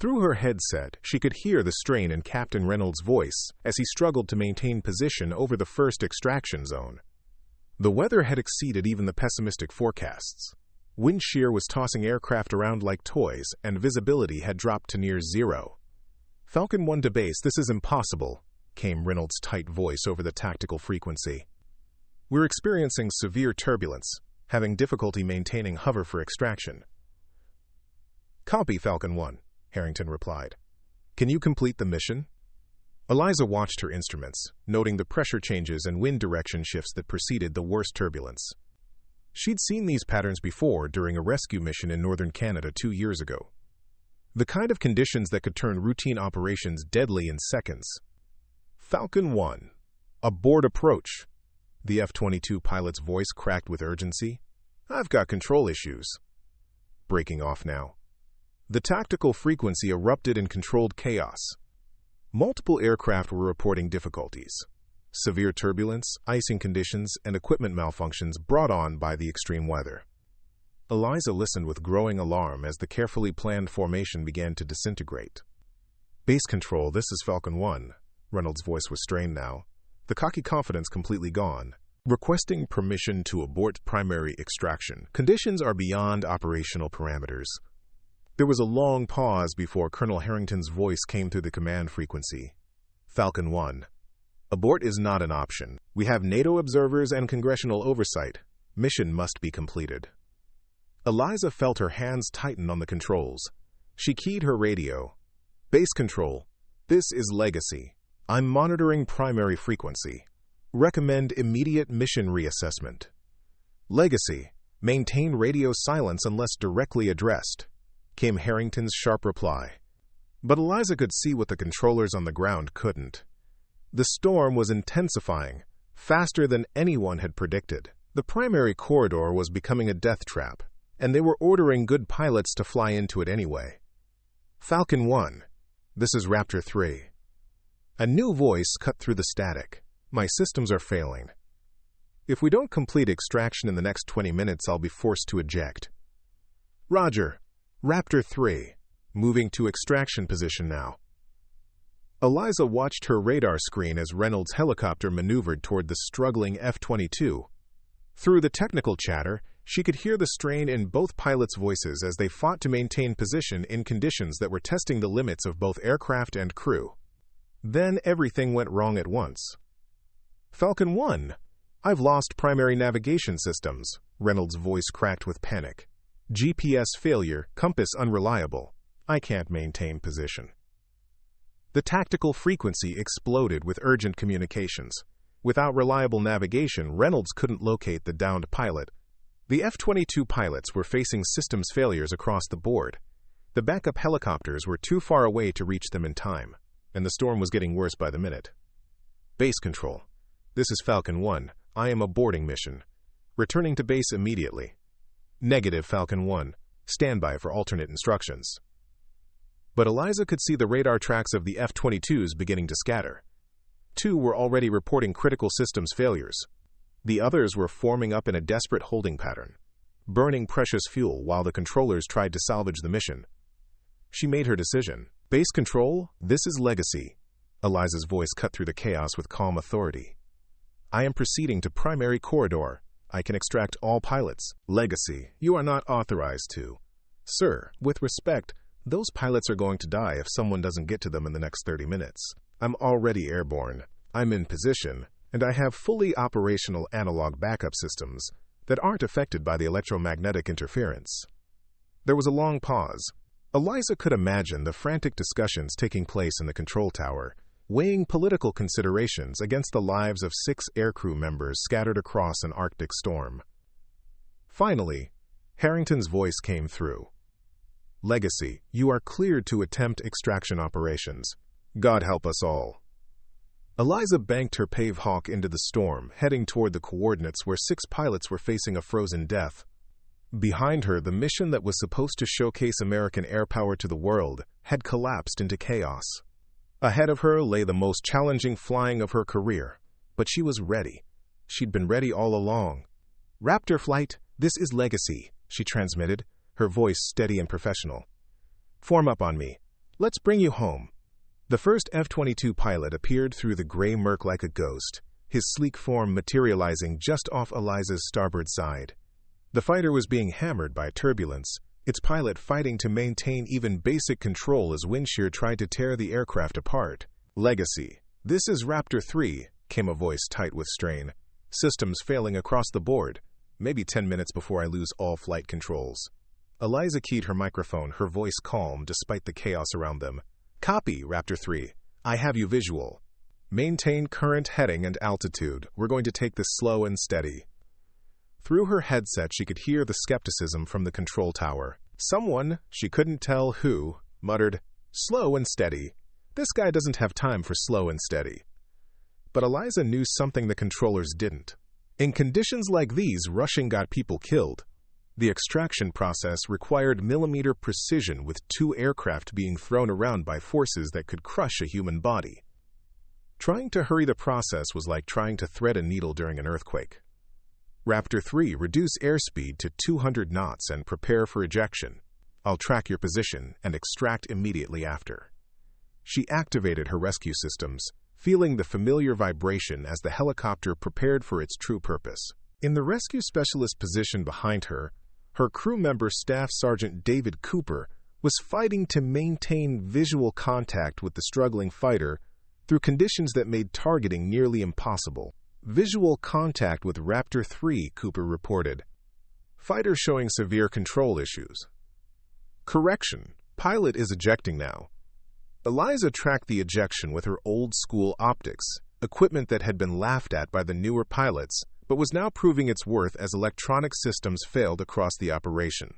Through her headset, she could hear the strain in Captain Reynolds' voice as he struggled to maintain position over the first extraction zone. The weather had exceeded even the pessimistic forecasts. Wind shear was tossing aircraft around like toys, and visibility had dropped to near zero. "Falcon 1 to base, this is impossible," came Reynolds' tight voice over the tactical frequency. "We're experiencing severe turbulence, having difficulty maintaining hover for extraction." "Copy, Falcon 1, Harrington replied. Can you complete the mission? Eliza watched her instruments, noting the pressure changes and wind direction shifts that preceded the worst turbulence. She'd seen these patterns before during a rescue mission in northern Canada 2 years ago. The kind of conditions that could turn routine operations deadly in seconds. Falcon 1. Abort approach. The F-22 pilot's voice cracked with urgency. I've got control issues. Breaking off now. The tactical frequency erupted in controlled chaos. Multiple aircraft were reporting difficulties. Severe turbulence, icing conditions, and equipment malfunctions brought on by the extreme weather. Eliza listened with growing alarm as the carefully planned formation began to disintegrate. Base control, this is Falcon 1. Reynolds' voice was strained now, the cocky confidence completely gone. Requesting permission to abort primary extraction. Conditions are beyond operational parameters. There was a long pause before Colonel Harrington's voice came through the command frequency. Falcon 1. Abort is not an option. We have NATO observers and congressional oversight. Mission must be completed. Eliza felt her hands tighten on the controls. She keyed her radio. Base control. This is Legacy. I'm monitoring primary frequency. Recommend immediate mission reassessment. Legacy. Maintain radio silence unless directly addressed, came Harrington's sharp reply. But Eliza could see what the controllers on the ground couldn't. The storm was intensifying, faster than anyone had predicted. The primary corridor was becoming a death trap, and they were ordering good pilots to fly into it anyway. Falcon 1. This is Raptor 3. A new voice cut through the static. My systems are failing. If we don't complete extraction in the next 20 minutes, I'll be forced to eject. Roger. Raptor 3. Moving to extraction position now. Eliza watched her radar screen as Reynolds' helicopter maneuvered toward the struggling F-22. Through the technical chatter, she could hear the strain in both pilots' voices as they fought to maintain position in conditions that were testing the limits of both aircraft and crew. Then everything went wrong at once. Falcon 1. I've lost primary navigation systems. Reynolds' voice cracked with panic. GPS failure, compass unreliable. I can't maintain position. The tactical frequency exploded with urgent communications. Without reliable navigation, Reynolds couldn't locate the downed pilot. The F-22 pilots were facing systems failures across the board. The backup helicopters were too far away to reach them in time, and the storm was getting worse by the minute. Base control. This is Falcon 1. I am aborting mission. Returning to base immediately. Negative, Falcon 1. Stand by for alternate instructions. But Eliza could see the radar tracks of the F-22s beginning to scatter. 2 were already reporting critical systems failures. The others were forming up in a desperate holding pattern, burning precious fuel while the controllers tried to salvage the mission. She made her decision. Base control, this is Legacy. Eliza's voice cut through the chaos with calm authority. I am proceeding to primary corridor. I can extract all pilots. Legacy, you are not authorized to. Sir, with respect, those pilots are going to die if someone doesn't get to them in the next 30 minutes. I'm already airborne. I'm in position, and I have fully operational analog backup systems that aren't affected by the electromagnetic interference. There was a long pause. Eliza could imagine the frantic discussions taking place in the control tower, weighing political considerations against the lives of 6 aircrew members scattered across an Arctic storm. Finally, Harrington's voice came through. Legacy, you are cleared to attempt extraction operations. God help us all. Eliza banked her Pave Hawk into the storm, heading toward the coordinates where 6 pilots were facing a frozen death. Behind her, the mission that was supposed to showcase American air power to the world had collapsed into chaos. Ahead of her lay the most challenging flying of her career, but she was ready. She'd been ready all along. Raptor flight, this is Legacy, she transmitted, her voice steady and professional. Form up on me. Let's bring you home. The first F-22 pilot appeared through the gray murk like a ghost, his sleek form materializing just off Eliza's starboard side. The fighter was being hammered by turbulence, its pilot fighting to maintain even basic control as wind shear tried to tear the aircraft apart. Legacy, this is Raptor 3, came a voice tight with strain. Systems failing across the board. Maybe 10 minutes before I lose all flight controls. Eliza keyed her microphone, her voice calm despite the chaos around them. Copy, Raptor 3. I have you visual. Maintain current heading and altitude. We're going to take this slow and steady. Through her headset, she could hear the skepticism from the control tower. Someone, she couldn't tell who, muttered, "Slow and steady. This guy doesn't have time for slow and steady." But Eliza knew something the controllers didn't. In conditions like these, rushing got people killed. The extraction process required millimeter precision, with 2 aircraft being thrown around by forces that could crush a human body. Trying to hurry the process was like trying to thread a needle during an earthquake. Raptor 3, reduce airspeed to 200 knots and prepare for ejection. I'll track your position and extract immediately after. She activated her rescue systems, feeling the familiar vibration as the helicopter prepared for its true purpose. In the rescue specialist position behind her, her crew member Staff Sergeant David Cooper was fighting to maintain visual contact with the struggling fighter through conditions that made targeting nearly impossible. Visual contact with Raptor 3, Cooper reported. Fighter showing severe control issues. Correction. Pilot is ejecting now. Eliza tracked the ejection with her old-school optics, equipment that had been laughed at by the newer pilots, but was now proving its worth as electronic systems failed across the operation.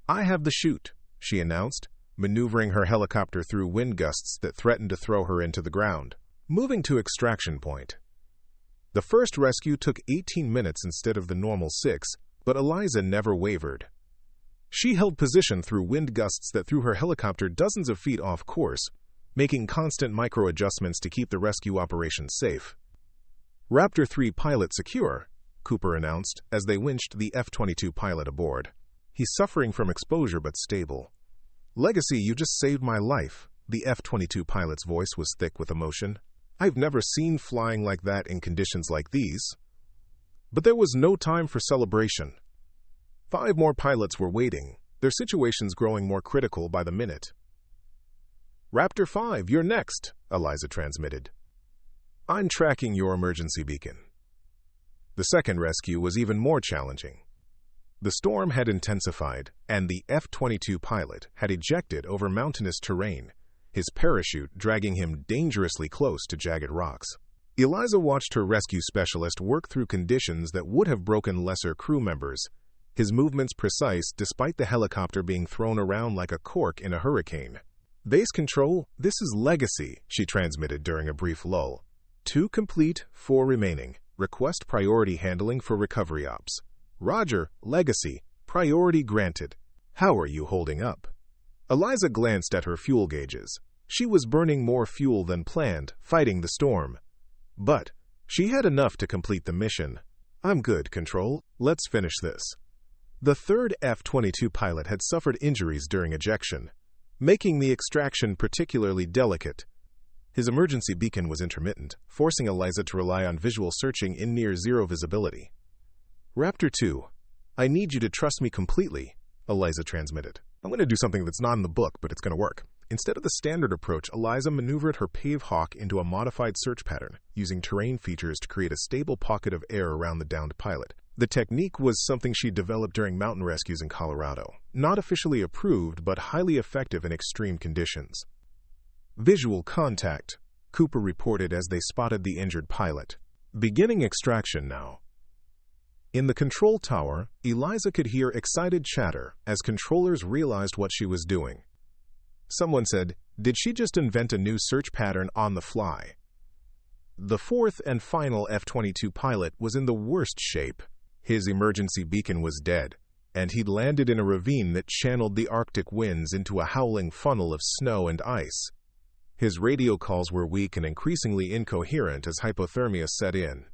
I have the chute, she announced, maneuvering her helicopter through wind gusts that threatened to throw her into the ground. Moving to extraction point. The first rescue took 18 minutes instead of the normal 6, but Eliza never wavered. She held position through wind gusts that threw her helicopter dozens of feet off course, making constant micro-adjustments to keep the rescue operation safe. Raptor 3 pilot secure, Cooper announced as they winched the F-22 pilot aboard. He's suffering from exposure but stable. Legacy, you just saved my life. The F-22 pilot's voice was thick with emotion. I've never seen flying like that in conditions like these. But there was no time for celebration. 5 more pilots were waiting, their situations growing more critical by the minute. Raptor 5, you're next, Eliza transmitted. I'm tracking your emergency beacon. The second rescue was even more challenging. The storm had intensified, and the F-22 pilot had ejected over mountainous terrain, his parachute dragging him dangerously close to jagged rocks. Eliza watched her rescue specialist work through conditions that would have broken lesser crew members, his movements precise despite the helicopter being thrown around like a cork in a hurricane. Base control, this is Legacy, she transmitted during a brief lull. 2 complete, 4 remaining. Request priority handling for recovery ops. Roger, Legacy, priority granted. How are you holding up? Eliza glanced at her fuel gauges. She was burning more fuel than planned, fighting the storm. But she had enough to complete the mission. I'm good, Control. Let's finish this. The third F-22 pilot had suffered injuries during ejection, making the extraction particularly delicate. His emergency beacon was intermittent, forcing Eliza to rely on visual searching in near-zero visibility. Raptor 2, I need you to trust me completely, Eliza transmitted. I'm going to do something that's not in the book, but it's going to work. Instead of the standard approach, Eliza maneuvered her Pave Hawk into a modified search pattern, using terrain features to create a stable pocket of air around the downed pilot. The technique was something she developed during mountain rescues in Colorado, not officially approved, but highly effective in extreme conditions. Visual contact, Cooper reported as they spotted the injured pilot. Beginning extraction now. In the control tower, Eliza could hear excited chatter as controllers realized what she was doing. Someone said, "Did she just invent a new search pattern on the fly?" The fourth and final F-22 pilot was in the worst shape. His emergency beacon was dead, and he'd landed in a ravine that channeled the Arctic winds into a howling funnel of snow and ice. His radio calls were weak and increasingly incoherent as hypothermia set in.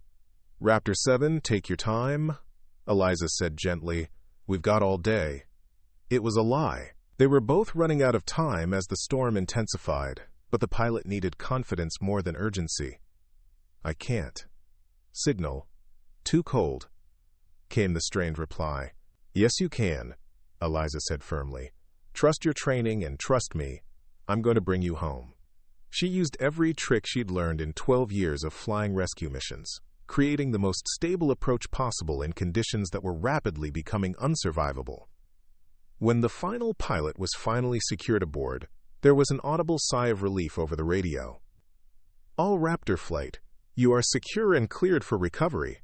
Raptor 7, take your time, Eliza said gently. We've got all day. It was a lie. They were both running out of time as the storm intensified, but the pilot needed confidence more than urgency. I can't. Signal. Too cold, came the strained reply. Yes, you can, Eliza said firmly. Trust your training and trust me. I'm going to bring you home. She used every trick she'd learned in 12 years of flying rescue missions, creating the most stable approach possible in conditions that were rapidly becoming unsurvivable. When the final pilot was finally secured aboard, There was an audible sigh of relief over the radio. "All Raptor flight, you are secure and cleared for recovery,"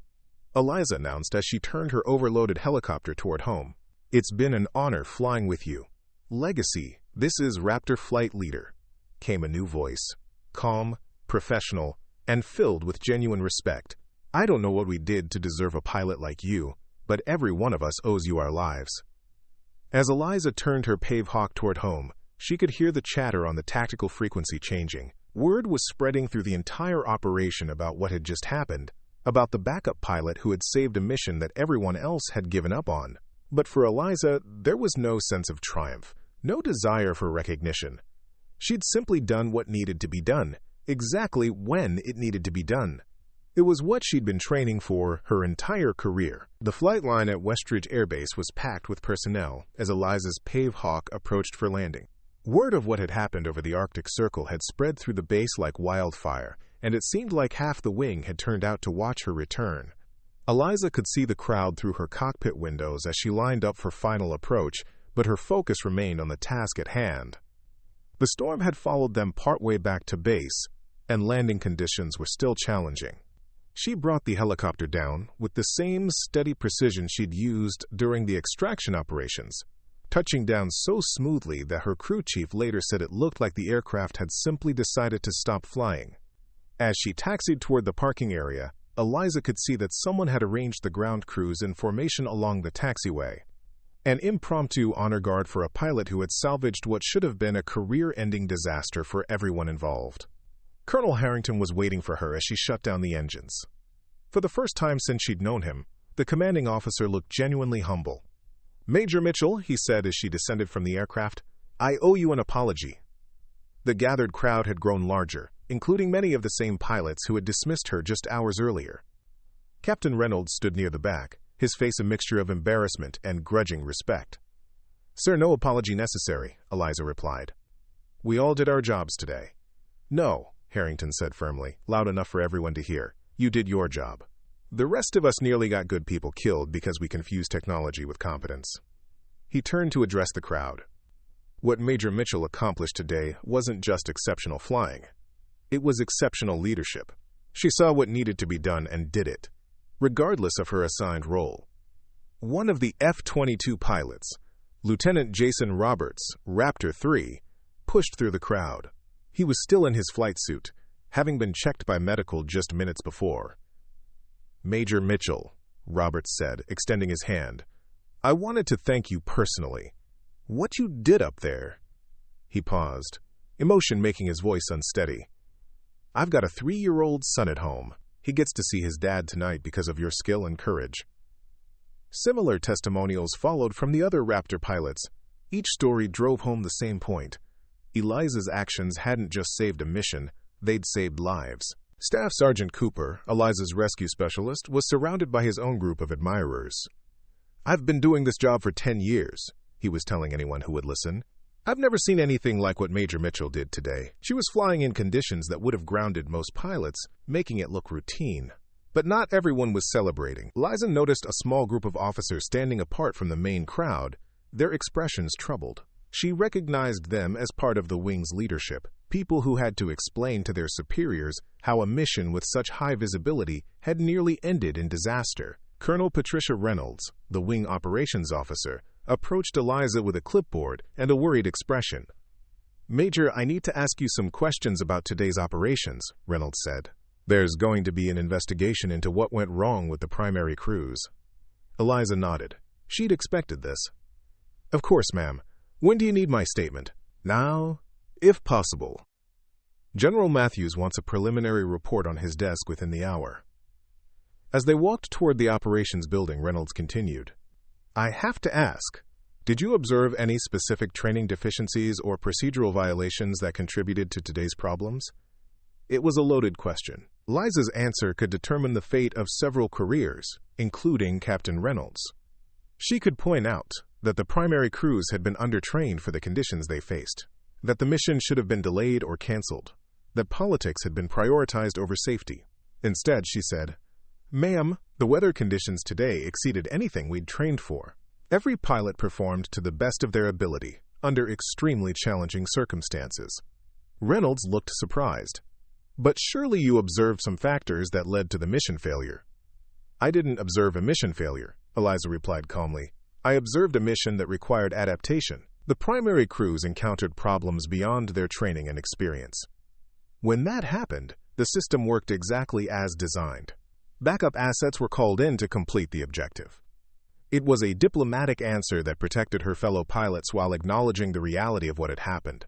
Eliza announced as she turned her overloaded helicopter toward home. "It's been an honor flying with you. Legacy, this is Raptor Flight Leader," came a new voice, calm, professional, and filled with genuine respect. "I don't know what we did to deserve a pilot like you, but every one of us owes you our lives." As Eliza turned her Pave Hawk toward home, she could hear the chatter on the tactical frequency changing. Word was spreading through the entire operation about what had just happened, about the backup pilot who had saved a mission that everyone else had given up on. But for Eliza, there was no sense of triumph, no desire for recognition. She'd simply done what needed to be done, exactly when it needed to be done. It was what she'd been training for her entire career. The flight line at Westridge Air Base was packed with personnel as Eliza's Pave Hawk approached for landing. Word of what had happened over the Arctic Circle had spread through the base like wildfire, and it seemed like half the wing had turned out to watch her return. Eliza could see the crowd through her cockpit windows as she lined up for final approach, but her focus remained on the task at hand. The storm had followed them partway back to base, and landing conditions were still challenging. She brought the helicopter down with the same steady precision she'd used during the extraction operations, touching down so smoothly that her crew chief later said it looked like the aircraft had simply decided to stop flying. As she taxied toward the parking area, Eliza could see that someone had arranged the ground crews in formation along the taxiway. An impromptu honor guard for a pilot who had salvaged what should have been a career-ending disaster for everyone involved. Colonel Harrington was waiting for her as she shut down the engines. For the first time since she'd known him, the commanding officer looked genuinely humble. "Major Mitchell," he said as she descended from the aircraft, "I owe you an apology." The gathered crowd had grown larger, including many of the same pilots who had dismissed her just hours earlier. Captain Reynolds stood near the back, his face a mixture of embarrassment and grudging respect. "Sir, no apology necessary," Eliza replied. "We all did our jobs today." "No," Harrington said firmly, loud enough for everyone to hear. "You did your job. The rest of us nearly got good people killed because we confused technology with competence." He turned to address the crowd. What Major Mitchell accomplished today wasn't just exceptional flying. It was exceptional leadership. She saw what needed to be done and did it, regardless of her assigned role. One of the F-22 pilots, Lieutenant Jason Roberts, Raptor 3, pushed through the crowd. He was still in his flight suit, having been checked by medical just minutes before. "Major Mitchell," Roberts said, extending his hand, "I wanted to thank you personally. What you did up there..." He paused, emotion making his voice unsteady. "I've got a 3-year-old son at home. He gets to see his dad tonight because of your skill and courage." Similar testimonials followed from the other Raptor pilots. Each story drove home the same point. Eliza's actions hadn't just saved a mission, they'd saved lives. Staff Sergeant Cooper, Eliza's rescue specialist, was surrounded by his own group of admirers. "I've been doing this job for 10 years, he was telling anyone who would listen. "I've never seen anything like what Major Mitchell did today. She was flying in conditions that would have grounded most pilots, making it look routine." But not everyone was celebrating. Eliza noticed a small group of officers standing apart from the main crowd, their expressions troubled. She recognized them as part of the wing's leadership, people who had to explain to their superiors how a mission with such high visibility had nearly ended in disaster. Colonel Patricia Reynolds, the wing operations officer, approached Eliza with a clipboard and a worried expression. "Major, I need to ask you some questions about today's operations," Reynolds said. "There's going to be an investigation into what went wrong with the primary crews." Eliza nodded. She'd expected this. "Of course, ma'am. When do you need my statement?" "Now, if possible." General Matthews wants a preliminary report on his desk within the hour. As they walked toward the operations building, Reynolds continued, "I have to ask, did you observe any specific training deficiencies or procedural violations that contributed to today's problems?" It was a loaded question. Eliza's answer could determine the fate of several careers, including Captain Reynolds. She could point out that the primary crews had been undertrained for the conditions they faced, that the mission should have been delayed or canceled, that politics had been prioritized over safety. Instead, she said, "Ma'am, the weather conditions today exceeded anything we'd trained for. Every pilot performed to the best of their ability, under extremely challenging circumstances. Reynolds looked surprised. But surely you observed some factors that led to the mission failure. I didn't observe a mission failure, Eliza replied calmly. I observed a mission that required adaptation. The primary crews encountered problems beyond their training and experience. When that happened, the system worked exactly as designed. Backup assets were called in to complete the objective. It was a diplomatic answer that protected her fellow pilots while acknowledging the reality of what had happened.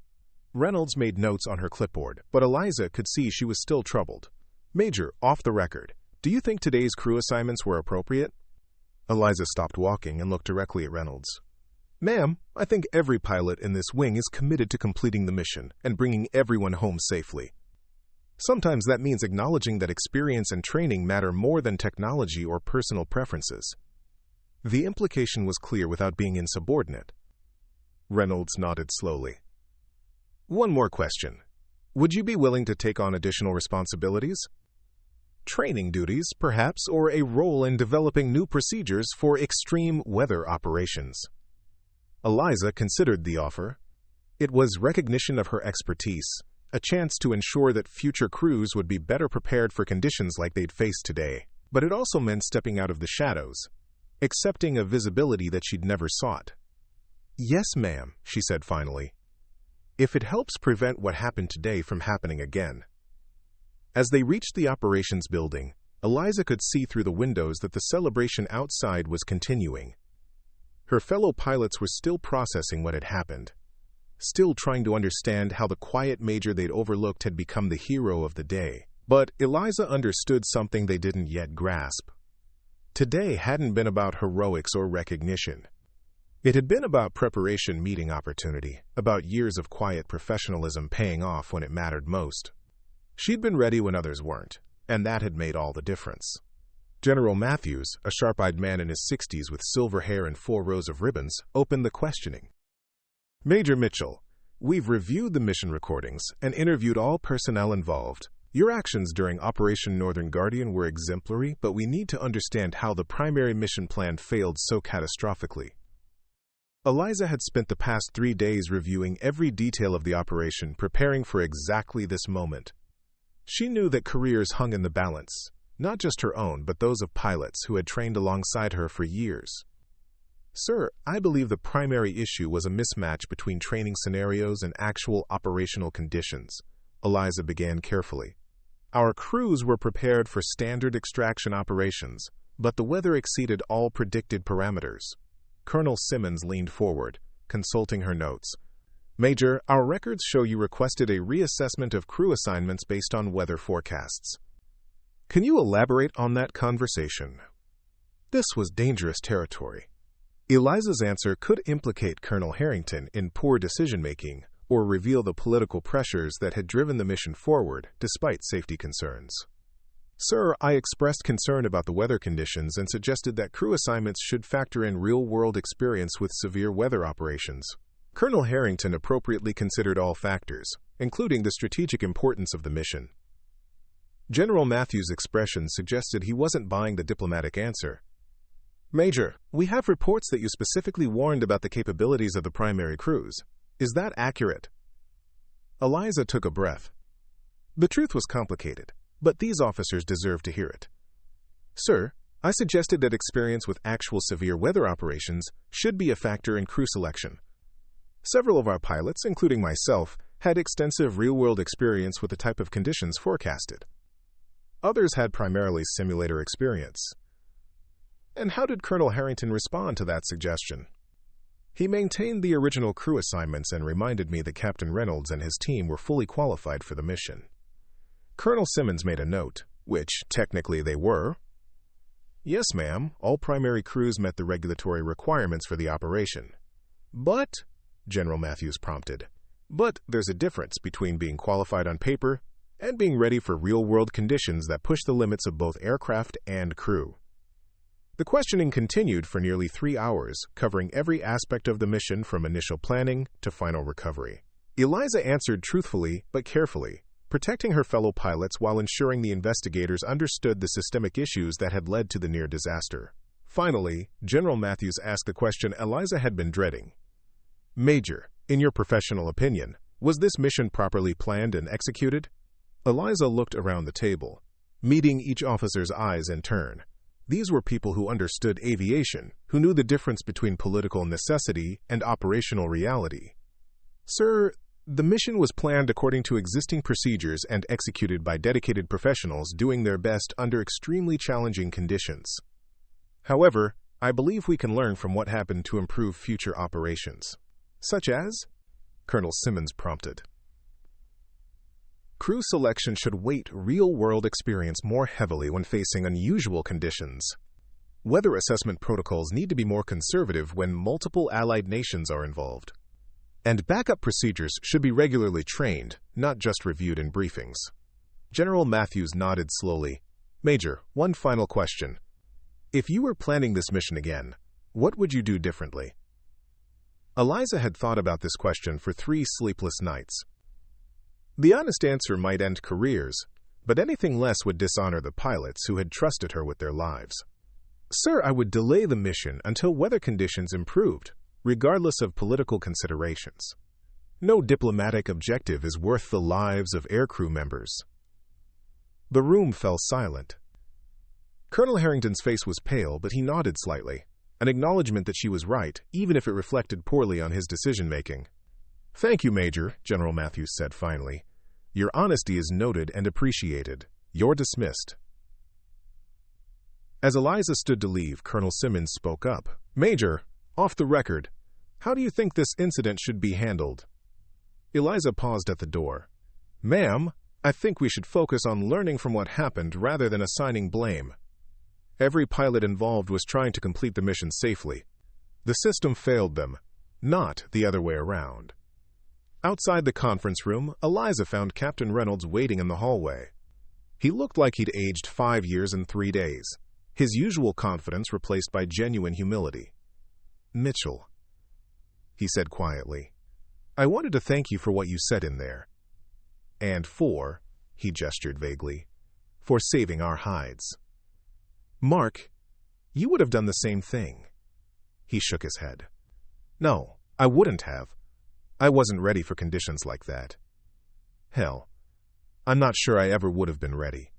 Reynolds made notes on her clipboard, but Eliza could see she was still troubled. Major, off the record, do you think today's crew assignments were appropriate? Eliza stopped walking and looked directly at Reynolds. Ma'am, I think every pilot in this wing is committed to completing the mission and bringing everyone home safely. Sometimes that means acknowledging that experience and training matter more than technology or personal preferences. The implication was clear without being insubordinate. Reynolds nodded slowly. One more question. Would you be willing to take on additional responsibilities? Training duties, perhaps, or a role in developing new procedures for extreme weather operations. Eliza considered the offer. It was recognition of her expertise, a chance to ensure that future crews would be better prepared for conditions like they'd face today. But it also meant stepping out of the shadows, accepting a visibility that she'd never sought. Yes, ma'am, she said finally. If it helps prevent what happened today from happening again. As they reached the operations building, Eliza could see through the windows that the celebration outside was continuing. Her fellow pilots were still processing what had happened, still trying to understand how the quiet major they'd overlooked had become the hero of the day. But Eliza understood something they didn't yet grasp. Today hadn't been about heroics or recognition. It had been about preparation meeting opportunity, about years of quiet professionalism paying off when it mattered most. She'd been ready when others weren't, and that had made all the difference. General Matthews, a sharp-eyed man in his 60s with silver hair and 4 rows of ribbons, opened the questioning. Major Mitchell, we've reviewed the mission recordings and interviewed all personnel involved. Your actions during Operation Northern Guardian were exemplary, but we need to understand how the primary mission plan failed so catastrophically. Eliza had spent the past 3 days reviewing every detail of the operation, preparing for exactly this moment. She knew that careers hung in the balance, not just her own, but those of pilots who had trained alongside her for years. Sir, I believe the primary issue was a mismatch between training scenarios and actual operational conditions, Eliza began carefully. Our crews were prepared for standard extraction operations, but the weather exceeded all predicted parameters. Colonel Simmons leaned forward, consulting her notes. Major, our records show you requested a reassessment of crew assignments based on weather forecasts. Can you elaborate on that conversation? This was dangerous territory. Eliza's answer could implicate Colonel Harrington in poor decision-making or reveal the political pressures that had driven the mission forward despite safety concerns. Sir, I expressed concern about the weather conditions and suggested that crew assignments should factor in real-world experience with severe weather operations. Colonel Harrington appropriately considered all factors, including the strategic importance of the mission. General Matthews' expression suggested he wasn't buying the diplomatic answer. Major, we have reports that you specifically warned about the capabilities of the primary crews. Is that accurate? Eliza took a breath. The truth was complicated, but these officers deserved to hear it. Sir, I suggested that experience with actual severe weather operations should be a factor in crew selection. Several of our pilots, including myself, had extensive real-world experience with the type of conditions forecasted. Others had primarily simulator experience. And how did Colonel Harrington respond to that suggestion? He maintained the original crew assignments and reminded me that Captain Reynolds and his team were fully qualified for the mission. Colonel Simmons made a note, which technically they were. Yes, ma'am, all primary crews met the regulatory requirements for the operation. But, General Matthews prompted, but there's a difference between being qualified on paper and being ready for real-world conditions that push the limits of both aircraft and crew. The questioning continued for nearly 3 hours, covering every aspect of the mission from initial planning to final recovery. Eliza answered truthfully but carefully, protecting her fellow pilots while ensuring the investigators understood the systemic issues that had led to the near disaster. Finally, General Matthews asked the question Eliza had been dreading. Major, In your professional opinion, was this mission properly planned and executed? Eliza looked around the table, meeting each officer's eyes in turn. These were people who understood aviation, who knew the difference between political necessity and operational reality. Sir, the mission was planned according to existing procedures and executed by dedicated professionals doing their best under extremely challenging conditions. However, I believe we can learn from what happened to improve future operations. Such as? Colonel Simmons prompted. Crew selection should weight real-world experience more heavily when facing unusual conditions. Weather assessment protocols need to be more conservative when multiple allied nations are involved. And backup procedures should be regularly trained, not just reviewed in briefings. General Matthews nodded slowly. Major, one final question. If you were planning this mission again, what would you do differently? Eliza had thought about this question for 3 sleepless nights. The honest answer might end careers, but anything less would dishonor the pilots who had trusted her with their lives. Sir, I would delay the mission until weather conditions improved, regardless of political considerations. No diplomatic objective is worth the lives of aircrew members. The room fell silent. Colonel Harrington's face was pale, but he nodded slightly, an acknowledgement that she was right, even if it reflected poorly on his decision-making. Thank you, Major, General Matthews said finally. Your honesty is noted and appreciated. You're dismissed. As Eliza stood to leave, Colonel Simmons spoke up. Major, off the record, how do you think this incident should be handled? Eliza paused at the door. Ma'am, I think we should focus on learning from what happened rather than assigning blame. Every pilot involved was trying to complete the mission safely. The system failed them, not the other way around. Outside the conference room, Eliza found Captain Reynolds waiting in the hallway. He looked like he'd aged 5 years and 3 days, his usual confidence replaced by genuine humility. Mitchell, he said quietly, I wanted to thank you for what you said in there. And for, he gestured vaguely, for saving our hides. Mark, you would have done the same thing. He shook his head. No, I wouldn't have. I wasn't ready for conditions like that. Hell, I'm not sure I ever would have been ready.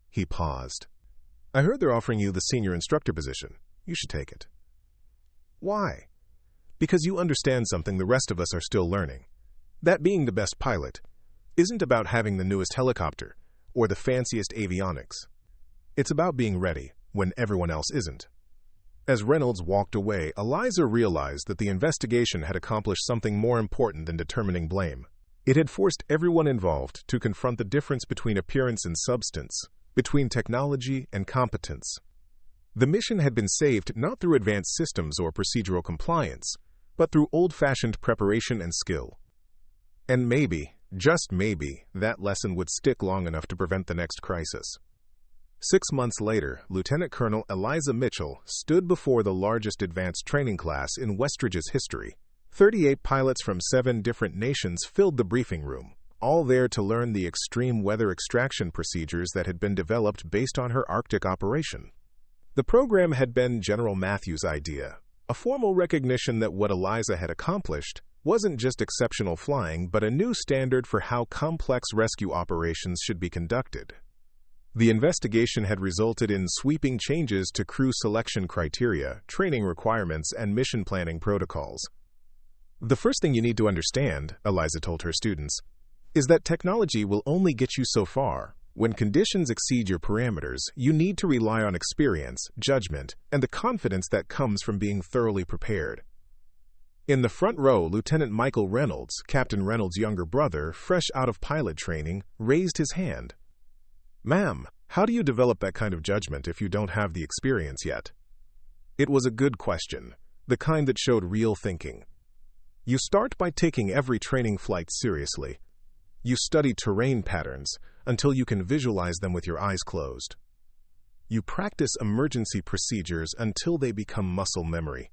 He paused. I heard they're offering you the senior instructor position. You should take it. Why? Because you understand something the rest of us are still learning. That being the best pilot isn't about having the newest helicopter or the fanciest avionics. It's about being ready when everyone else isn't. As Reynolds walked away, Eliza realized that the investigation had accomplished something more important than determining blame. It had forced everyone involved to confront the difference between appearance and substance, between technology and competence. The mission had been saved not through advanced systems or procedural compliance, but through old-fashioned preparation and skill. And maybe, just maybe, that lesson would stick long enough to prevent the next crisis. 6 months later, Lieutenant Colonel Eliza Mitchell stood before the largest advanced training class in Westridge's history. 38 pilots from 7 different nations filled the briefing room, all there to learn the extreme weather extraction procedures that had been developed based on her Arctic operation. The program had been General Matthews' idea, a formal recognition that what Eliza had accomplished wasn't just exceptional flying, but a new standard for how complex rescue operations should be conducted. The investigation had resulted in sweeping changes to crew selection criteria, training requirements, and mission planning protocols. The first thing you need to understand, Eliza told her students, is that technology will only get you so far. When conditions exceed your parameters, you need to rely on experience, judgment, and the confidence that comes from being thoroughly prepared. In the front row, Lieutenant Michael Reynolds, Captain Reynolds' younger brother, fresh out of pilot training, raised his hand. Ma'am, how do you develop that kind of judgment if you don't have the experience yet? It was a good question, the kind that showed real thinking. You start by taking every training flight seriously. You study terrain patterns until you can visualize them with your eyes closed. You practice emergency procedures until they become muscle memory.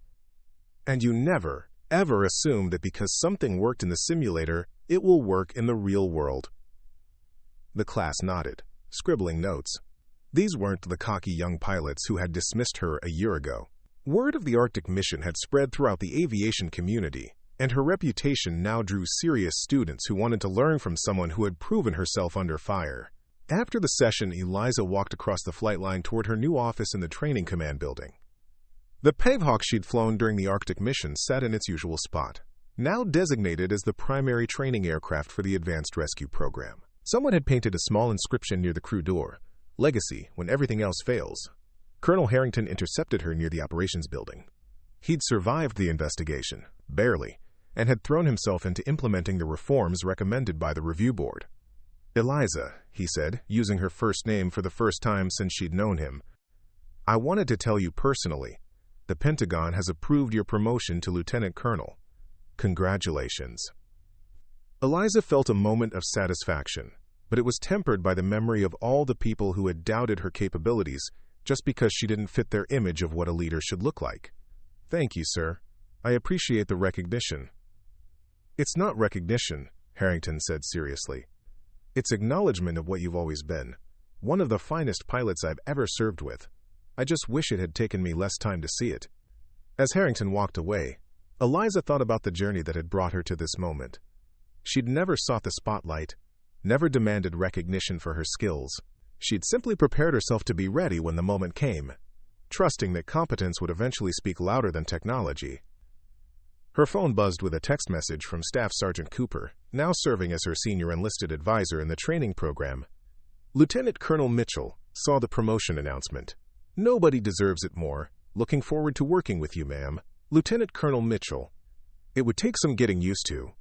And you never, ever assume that because something worked in the simulator, it will work in the real world. The class nodded, scribbling notes. These weren't the cocky young pilots who had dismissed her a year ago. Word of the Arctic mission had spread throughout the aviation community, and her reputation now drew serious students who wanted to learn from someone who had proven herself under fire. After the session, Eliza walked across the flight line toward her new office in the Training Command building. The Pavehawk she'd flown during the Arctic mission sat in its usual spot, now designated as the primary training aircraft for the Advanced Rescue Program. Someone had painted a small inscription near the crew door, "Legacy when everything else fails." Colonel Harrington intercepted her near the operations building. He'd survived the investigation, barely, and had thrown himself into implementing the reforms recommended by the review board. "Eliza," he said, using her first name for the first time since she'd known him, "I wanted to tell you personally, the Pentagon has approved your promotion to Lieutenant Colonel. Congratulations." Eliza felt a moment of satisfaction, but it was tempered by the memory of all the people who had doubted her capabilities just because she didn't fit their image of what a leader should look like. "Thank you, sir. I appreciate the recognition." "It's not recognition," Harrington said seriously. "It's acknowledgement of what you've always been. One of the finest pilots I've ever served with. I just wish it had taken me less time to see it." As Harrington walked away, Eliza thought about the journey that had brought her to this moment. She'd never sought the spotlight, never demanded recognition for her skills. She'd simply prepared herself to be ready when the moment came, trusting that competence would eventually speak louder than technology. Her phone buzzed with a text message from Staff Sergeant Cooper, now serving as her senior enlisted advisor in the training program. "Lieutenant Colonel Mitchell saw the promotion announcement. Nobody deserves it more. Looking forward to working with you, ma'am. Lieutenant Colonel Mitchell." It would take some getting used to.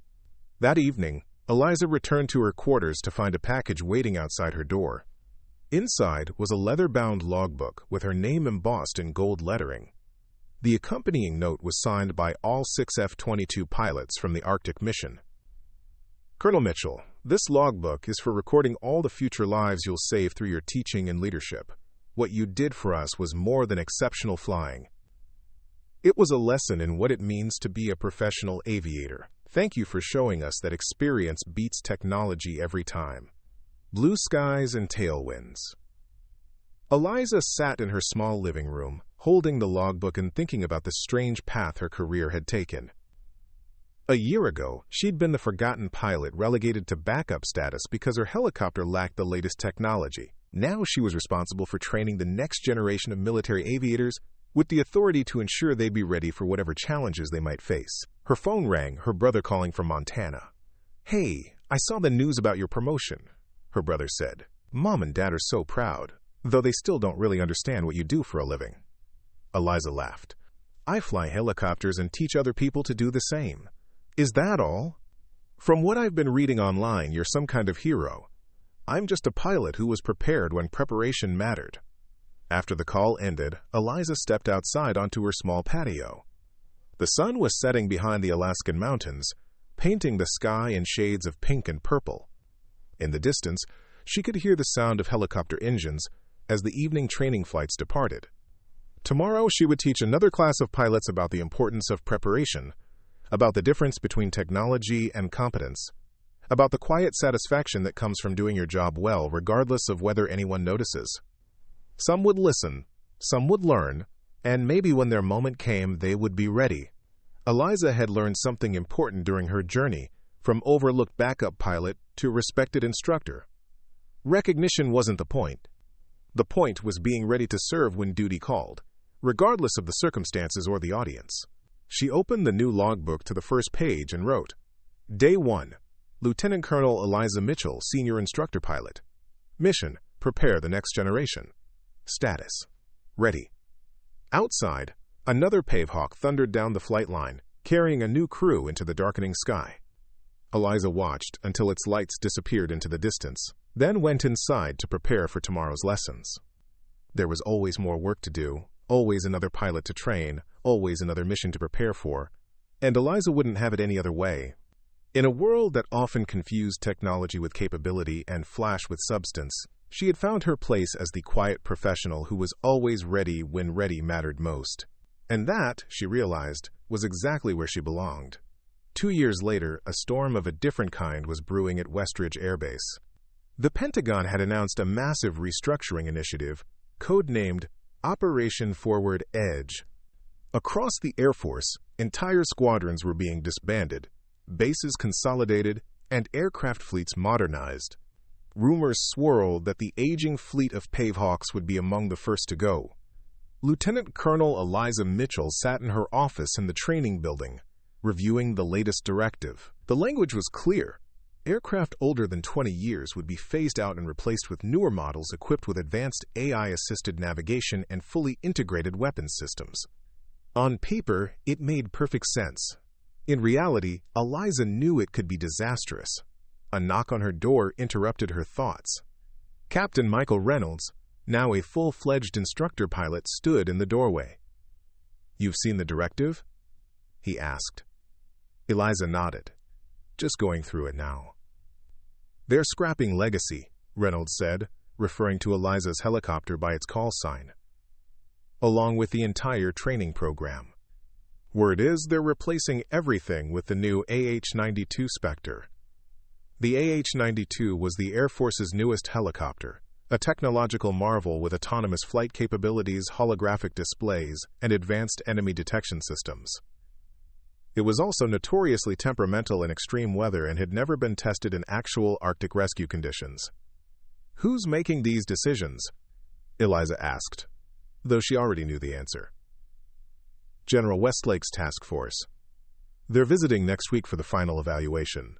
That evening, Eliza returned to her quarters to find a package waiting outside her door. Inside was a leather-bound logbook with her name embossed in gold lettering. The accompanying note was signed by all 6 F-22 pilots from the Arctic mission. "Colonel Mitchell, this logbook is for recording all the future lives you'll save through your teaching and leadership. What you did for us was more than exceptional flying. It was a lesson in what it means to be a professional aviator. Thank you for showing us that experience beats technology every time. Blue skies and tailwinds." Eliza sat in her small living room, holding the logbook and thinking about the strange path her career had taken. A year ago, she'd been the forgotten pilot relegated to backup status because her helicopter lacked the latest technology. Now she was responsible for training the next generation of military aviators with the authority to ensure they'd be ready for whatever challenges they might face. Her phone rang, her brother calling from Montana. "Hey, I saw the news about your promotion," her brother said. "Mom and Dad are so proud, though they still don't really understand what you do for a living." Eliza laughed. "I fly helicopters and teach other people to do the same." "Is that all?" "From what I've been reading online, you're some kind of hero. I'm just a pilot who was prepared when preparation mattered." After the call ended, Eliza stepped outside onto her small patio. The sun was setting behind the Alaskan mountains, painting the sky in shades of pink and purple. In the distance, she could hear the sound of helicopter engines as the evening training flights departed. Tomorrow, she would teach another class of pilots about the importance of preparation, about the difference between technology and competence, about the quiet satisfaction that comes from doing your job well regardless of whether anyone notices. Some would listen, some would learn, and maybe when their moment came, they would be ready. Eliza had learned something important during her journey, from overlooked backup pilot to respected instructor. Recognition wasn't the point. The point was being ready to serve when duty called, regardless of the circumstances or the audience. She opened the new logbook to the first page and wrote, "Day 1, Lieutenant Colonel Eliza Mitchell, Senior Instructor Pilot. Mission, prepare the next generation. Status, ready." Outside, another Pavehawk thundered down the flight line, carrying a new crew into the darkening sky. Eliza watched until its lights disappeared into the distance, then went inside to prepare for tomorrow's lessons. There was always more work to do, always another pilot to train, always another mission to prepare for, and Eliza wouldn't have it any other way. In a world that often confused technology with capability and flash with substance, she had found her place as the quiet professional who was always ready when ready mattered most. And that, she realized, was exactly where she belonged. 2 years later, a storm of a different kind was brewing at Westridge Air Base. The Pentagon had announced a massive restructuring initiative, codenamed Operation Forward Edge. Across the Air Force, Entire squadrons were being disbanded, bases consolidated, and aircraft fleets modernized. Rumors swirled that the aging fleet of Pavehawks would be among the first to go. Lieutenant Colonel Eliza Mitchell sat in her office in the training building, reviewing the latest directive. The language was clear. Aircraft older than 20 years would be phased out and replaced with newer models equipped with advanced AI-assisted navigation and fully integrated weapons systems. On paper, it made perfect sense. In reality, Eliza knew it could be disastrous. A knock on her door interrupted her thoughts. Captain Michael Reynolds, now a full-fledged instructor pilot, stood in the doorway. "You've seen the directive?" he asked. Eliza nodded. "Just going through it now." "They're scrapping Legacy," Reynolds said, referring to Eliza's helicopter by its call sign, along with the entire training program. Word is they're replacing everything with the new AH-92 Spectre. The AH-92 was the Air Force's newest helicopter, a technological marvel with autonomous flight capabilities, holographic displays, and advanced enemy detection systems. It was also notoriously temperamental in extreme weather and had never been tested in actual Arctic rescue conditions. "Who's making these decisions?" Eliza asked, though she already knew the answer. "General Westlake's task force. They're visiting next week for the final evaluation."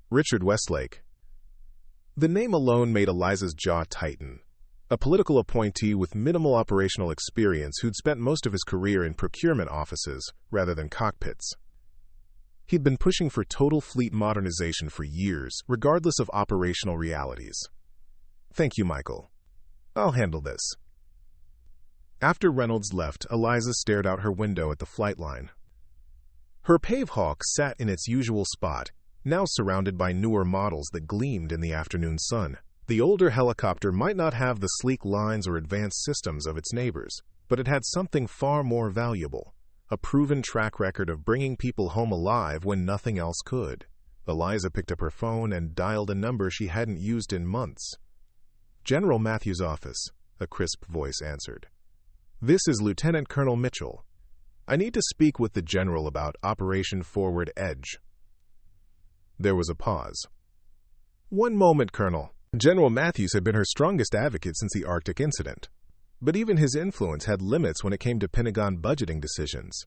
Richard Westlake. The name alone made Eliza's jaw tighten. A political appointee with minimal operational experience who'd spent most of his career in procurement offices rather than cockpits. He'd been pushing for total fleet modernization for years, regardless of operational realities. "Thank you, Michael. I'll handle this." After Reynolds left, Eliza stared out her window at the flight line. Her Pavehawk sat in its usual spot, now surrounded by newer models that gleamed in the afternoon sun. The older helicopter might not have the sleek lines or advanced systems of its neighbors, but it had something far more valuable, a proven track record of bringing people home alive when nothing else could. Eliza picked up her phone and dialed a number she hadn't used in months. "General Matthews' office," a crisp voice answered. "This is Lieutenant Colonel Mitchell. I need to speak with the General about Operation Forward Edge." There was a pause. "One moment, Colonel." General Matthews had been her strongest advocate since the Arctic incident, but even his influence had limits when it came to Pentagon budgeting decisions.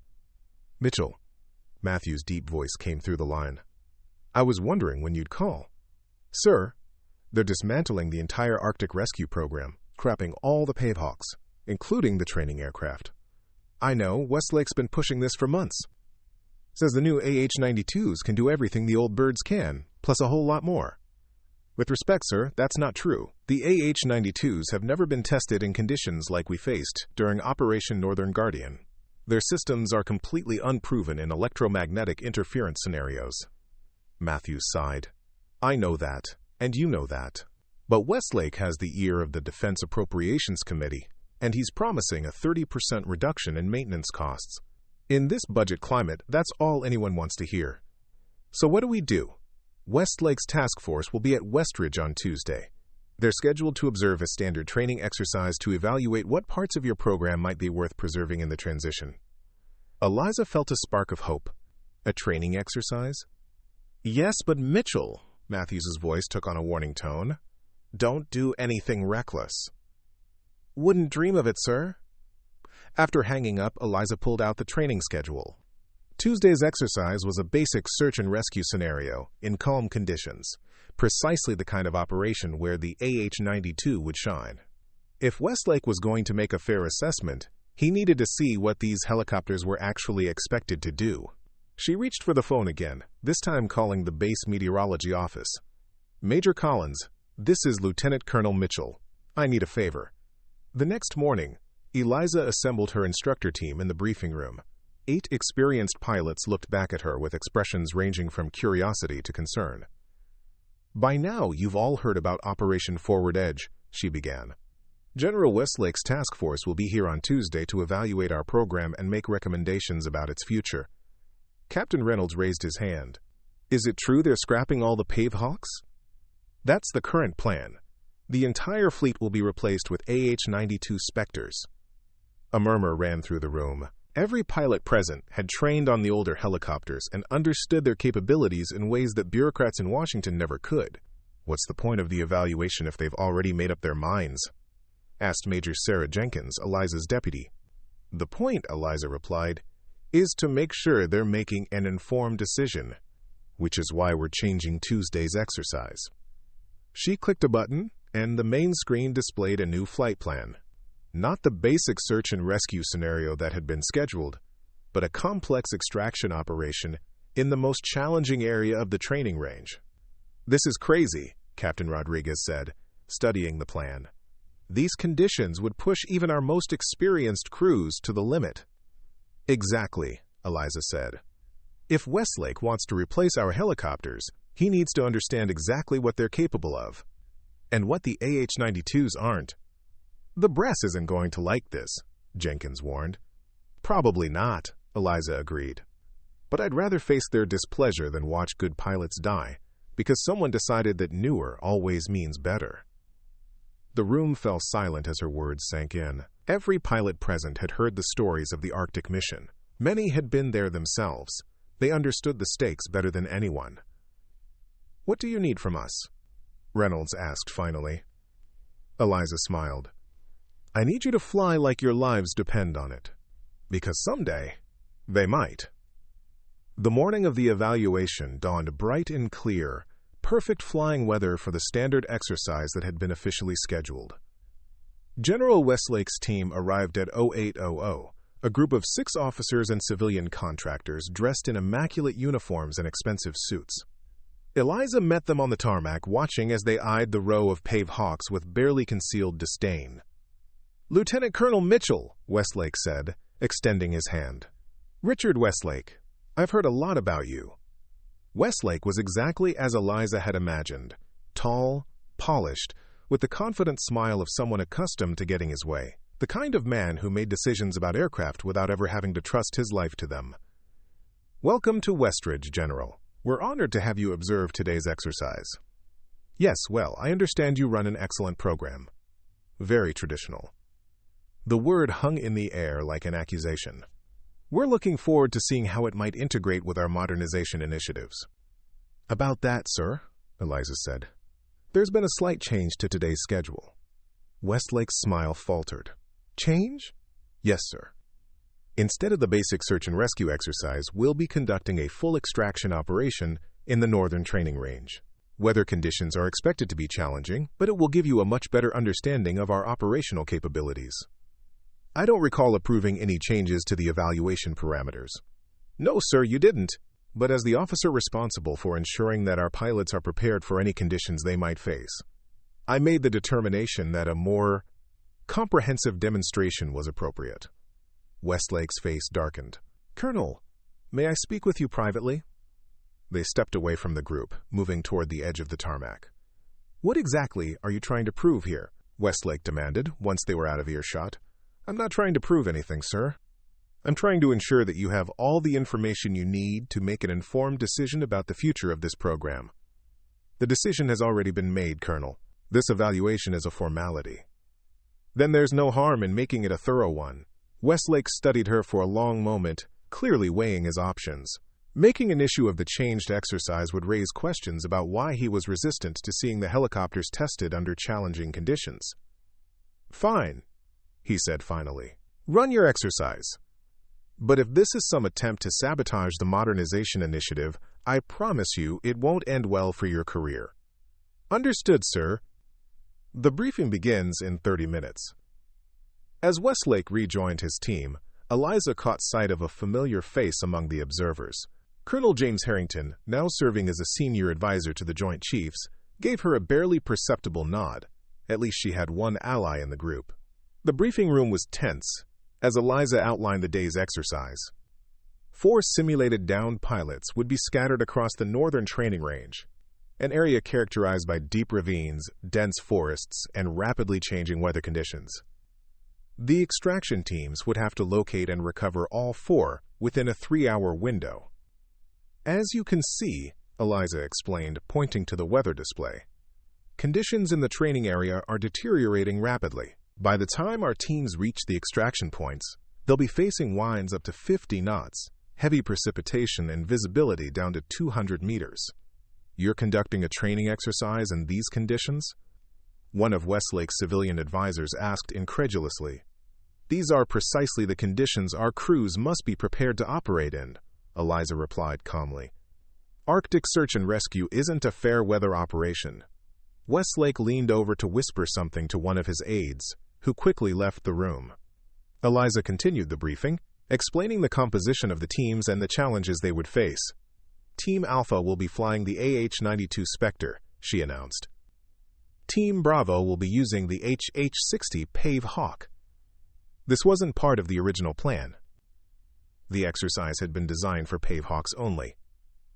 "Mitchell," Matthews' deep voice came through the line. "I was wondering when you'd call." "Sir, they're dismantling the entire Arctic rescue program, scrapping all the Pavehawks, including the training aircraft. I know, Westlake's been pushing this for months. Says the new AH-92s can do everything the old birds can, plus a whole lot more." "With respect, sir, that's not true. The AH-92s have never been tested in conditions like we faced during Operation Northern Guardian. Their systems are completely unproven in electromagnetic interference scenarios." Matthews sighed. "I know that, and you know that. But Westlake has the ear of the Defense Appropriations Committee, and he's promising a 30% reduction in maintenance costs. In this budget climate, that's all anyone wants to hear. So what do? Westlake's task force will be at Westridge on Tuesday. They're scheduled to observe a standard training exercise to evaluate what parts of your program might be worth preserving in the transition." Eliza felt a spark of hope. "A training exercise?" "Yes, but Mitchell," Matthews' voice took on a warning tone. "Don't do anything reckless." "Wouldn't dream of it, sir." After hanging up, Eliza pulled out the training schedule. Tuesday's exercise was a basic search and rescue scenario in calm conditions, precisely the kind of operation where the AH-92 would shine. If Westlake was going to make a fair assessment, he needed to see what these helicopters were actually expected to do. She reached for the phone again, this time calling the base meteorology office. "Major Collins, this is Lieutenant Colonel Mitchell. I need a favor." The next morning, Eliza assembled her instructor team in the briefing room. 8 experienced pilots looked back at her with expressions ranging from curiosity to concern. "By now, you've all heard about Operation Forward Edge," she began. "General Westlake's task force will be here on Tuesday to evaluate our program and make recommendations about its future." Captain Reynolds raised his hand. "Is it true they're scrapping all the Pavehawks?" "That's the current plan. The entire fleet will be replaced with AH-92 Spectres." A murmur ran through the room. Every pilot present had trained on the older helicopters and understood their capabilities in ways that bureaucrats in Washington never could. "What's the point of the evaluation if they've already made up their minds?" asked Major Sarah Jenkins, Eliza's deputy. "The point," Eliza replied, "is to make sure they're making an informed decision, which is why we're changing Tuesday's exercise." She clicked a button, and the main screen displayed a new flight plan. Not the basic search and rescue scenario that had been scheduled, but a complex extraction operation in the most challenging area of the training range. "This is crazy," Captain Rodriguez said, studying the plan. "These conditions would push even our most experienced crews to the limit." "Exactly," Eliza said. "If Westlake wants to replace our helicopters, he needs to understand exactly what they're capable of, and what the AH-92s aren't." "The Bress isn't going to like this," Jenkins warned. "Probably not," Eliza agreed. "But I'd rather face their displeasure than watch good pilots die, because someone decided that newer always means better." The room fell silent as her words sank in. Every pilot present had heard the stories of the Arctic mission. Many had been there themselves. They understood the stakes better than anyone. "What do you need from us?" Reynolds asked finally. Eliza smiled. "I need you to fly like your lives depend on it. Because someday, they might." The morning of the evaluation dawned bright and clear, perfect flying weather for the standard exercise that had been officially scheduled. General Westlake's team arrived at 0800, a group of 6 officers and civilian contractors dressed in immaculate uniforms and expensive suits. Eliza met them on the tarmac, watching as they eyed the row of Pave Hawks with barely concealed disdain. "Lieutenant Colonel Mitchell," Westlake said, extending his hand. "Richard Westlake. I've heard a lot about you." Westlake was exactly as Eliza had imagined, tall, polished, with the confident smile of someone accustomed to getting his way, the kind of man who made decisions about aircraft without ever having to trust his life to them. "Welcome to Westridge, General. We're honored to have you observe today's exercise." "Yes, well, I understand you run an excellent program." "Very traditional." The word hung in the air like an accusation. "We're looking forward to seeing how it might integrate with our modernization initiatives." "About that, sir," Eliza said, "there's been a slight change to today's schedule." Westlake's smile faltered. "Change?" "Yes, sir. Instead of the basic search and rescue exercise, we'll be conducting a full extraction operation in the northern training range. Weather conditions are expected to be challenging, but it will give you a much better understanding of our operational capabilities." "I don't recall approving any changes to the evaluation parameters." "No, sir, you didn't. But as the officer responsible for ensuring that our pilots are prepared for any conditions they might face, I made the determination that a more comprehensive demonstration was appropriate." Westlake's face darkened. "Colonel, may I speak with you privately?" They stepped away from the group, moving toward the edge of the tarmac. "What exactly are you trying to prove here?" Westlake demanded, once they were out of earshot. "I'm not trying to prove anything, sir. I'm trying to ensure that you have all the information you need to make an informed decision about the future of this program." "The decision has already been made, Colonel. This evaluation is a formality." "Then there's no harm in making it a thorough one." Westlake studied her for a long moment, clearly weighing his options. Making an issue of the changed exercise would raise questions about why he was resistant to seeing the helicopters tested under challenging conditions. "Fine," he said finally. "Run your exercise. But if this is some attempt to sabotage the modernization initiative, I promise you it won't end well for your career." "Understood, sir." The briefing begins in 30 minutes. As Westlake rejoined his team, Eliza caught sight of a familiar face among the observers. Colonel James Harrington, now serving as a senior advisor to the Joint Chiefs, gave her a barely perceptible nod. At least she had one ally in the group. The briefing room was tense as Eliza outlined the day's exercise. 4 simulated downed pilots would be scattered across the northern training range, an area characterized by deep ravines, dense forests, and rapidly changing weather conditions. The extraction teams would have to locate and recover all 4 within a 3-hour window. "As you can see," Eliza explained, pointing to the weather display, "conditions in the training area are deteriorating rapidly. By the time our teams reach the extraction points, They'll be facing winds up to 50 knots, heavy precipitation, and visibility down to 200 meters. You're conducting a training exercise in these conditions? One of Westlake's civilian advisors asked incredulously. These are precisely the conditions our crews must be prepared to operate in, Eliza replied calmly. Arctic search and rescue isn't a fair weather operation. Westlake leaned over to whisper something to one of his aides, who quickly left the room. Eliza continued the briefing, explaining the composition of the teams and the challenges they would face. Team Alpha will be flying the AH-92 Spectre, she announced. Team Bravo will be using the HH-60 Pave Hawk. This wasn't part of the original plan. The exercise had been designed for Pave Hawks only.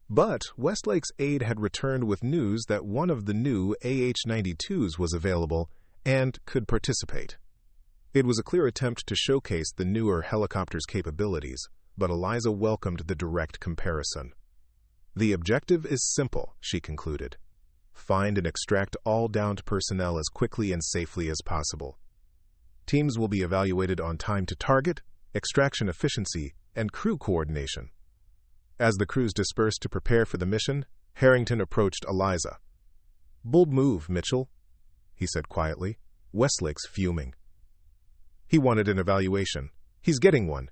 But Westlake's aide had returned with news that one of the new AH-92s was available and could participate. It was a clear attempt to showcase the newer helicopter's capabilities, but Eliza welcomed the direct comparison. The objective is simple, she concluded. Find and extract all downed personnel as quickly and safely as possible. Teams will be evaluated on time to target, extraction efficiency, and crew coordination. As the crews dispersed to prepare for the mission, Harrington approached Eliza. "Bold move, Mitchell," he said quietly. Westlake's fuming. He wanted an evaluation. He's getting one.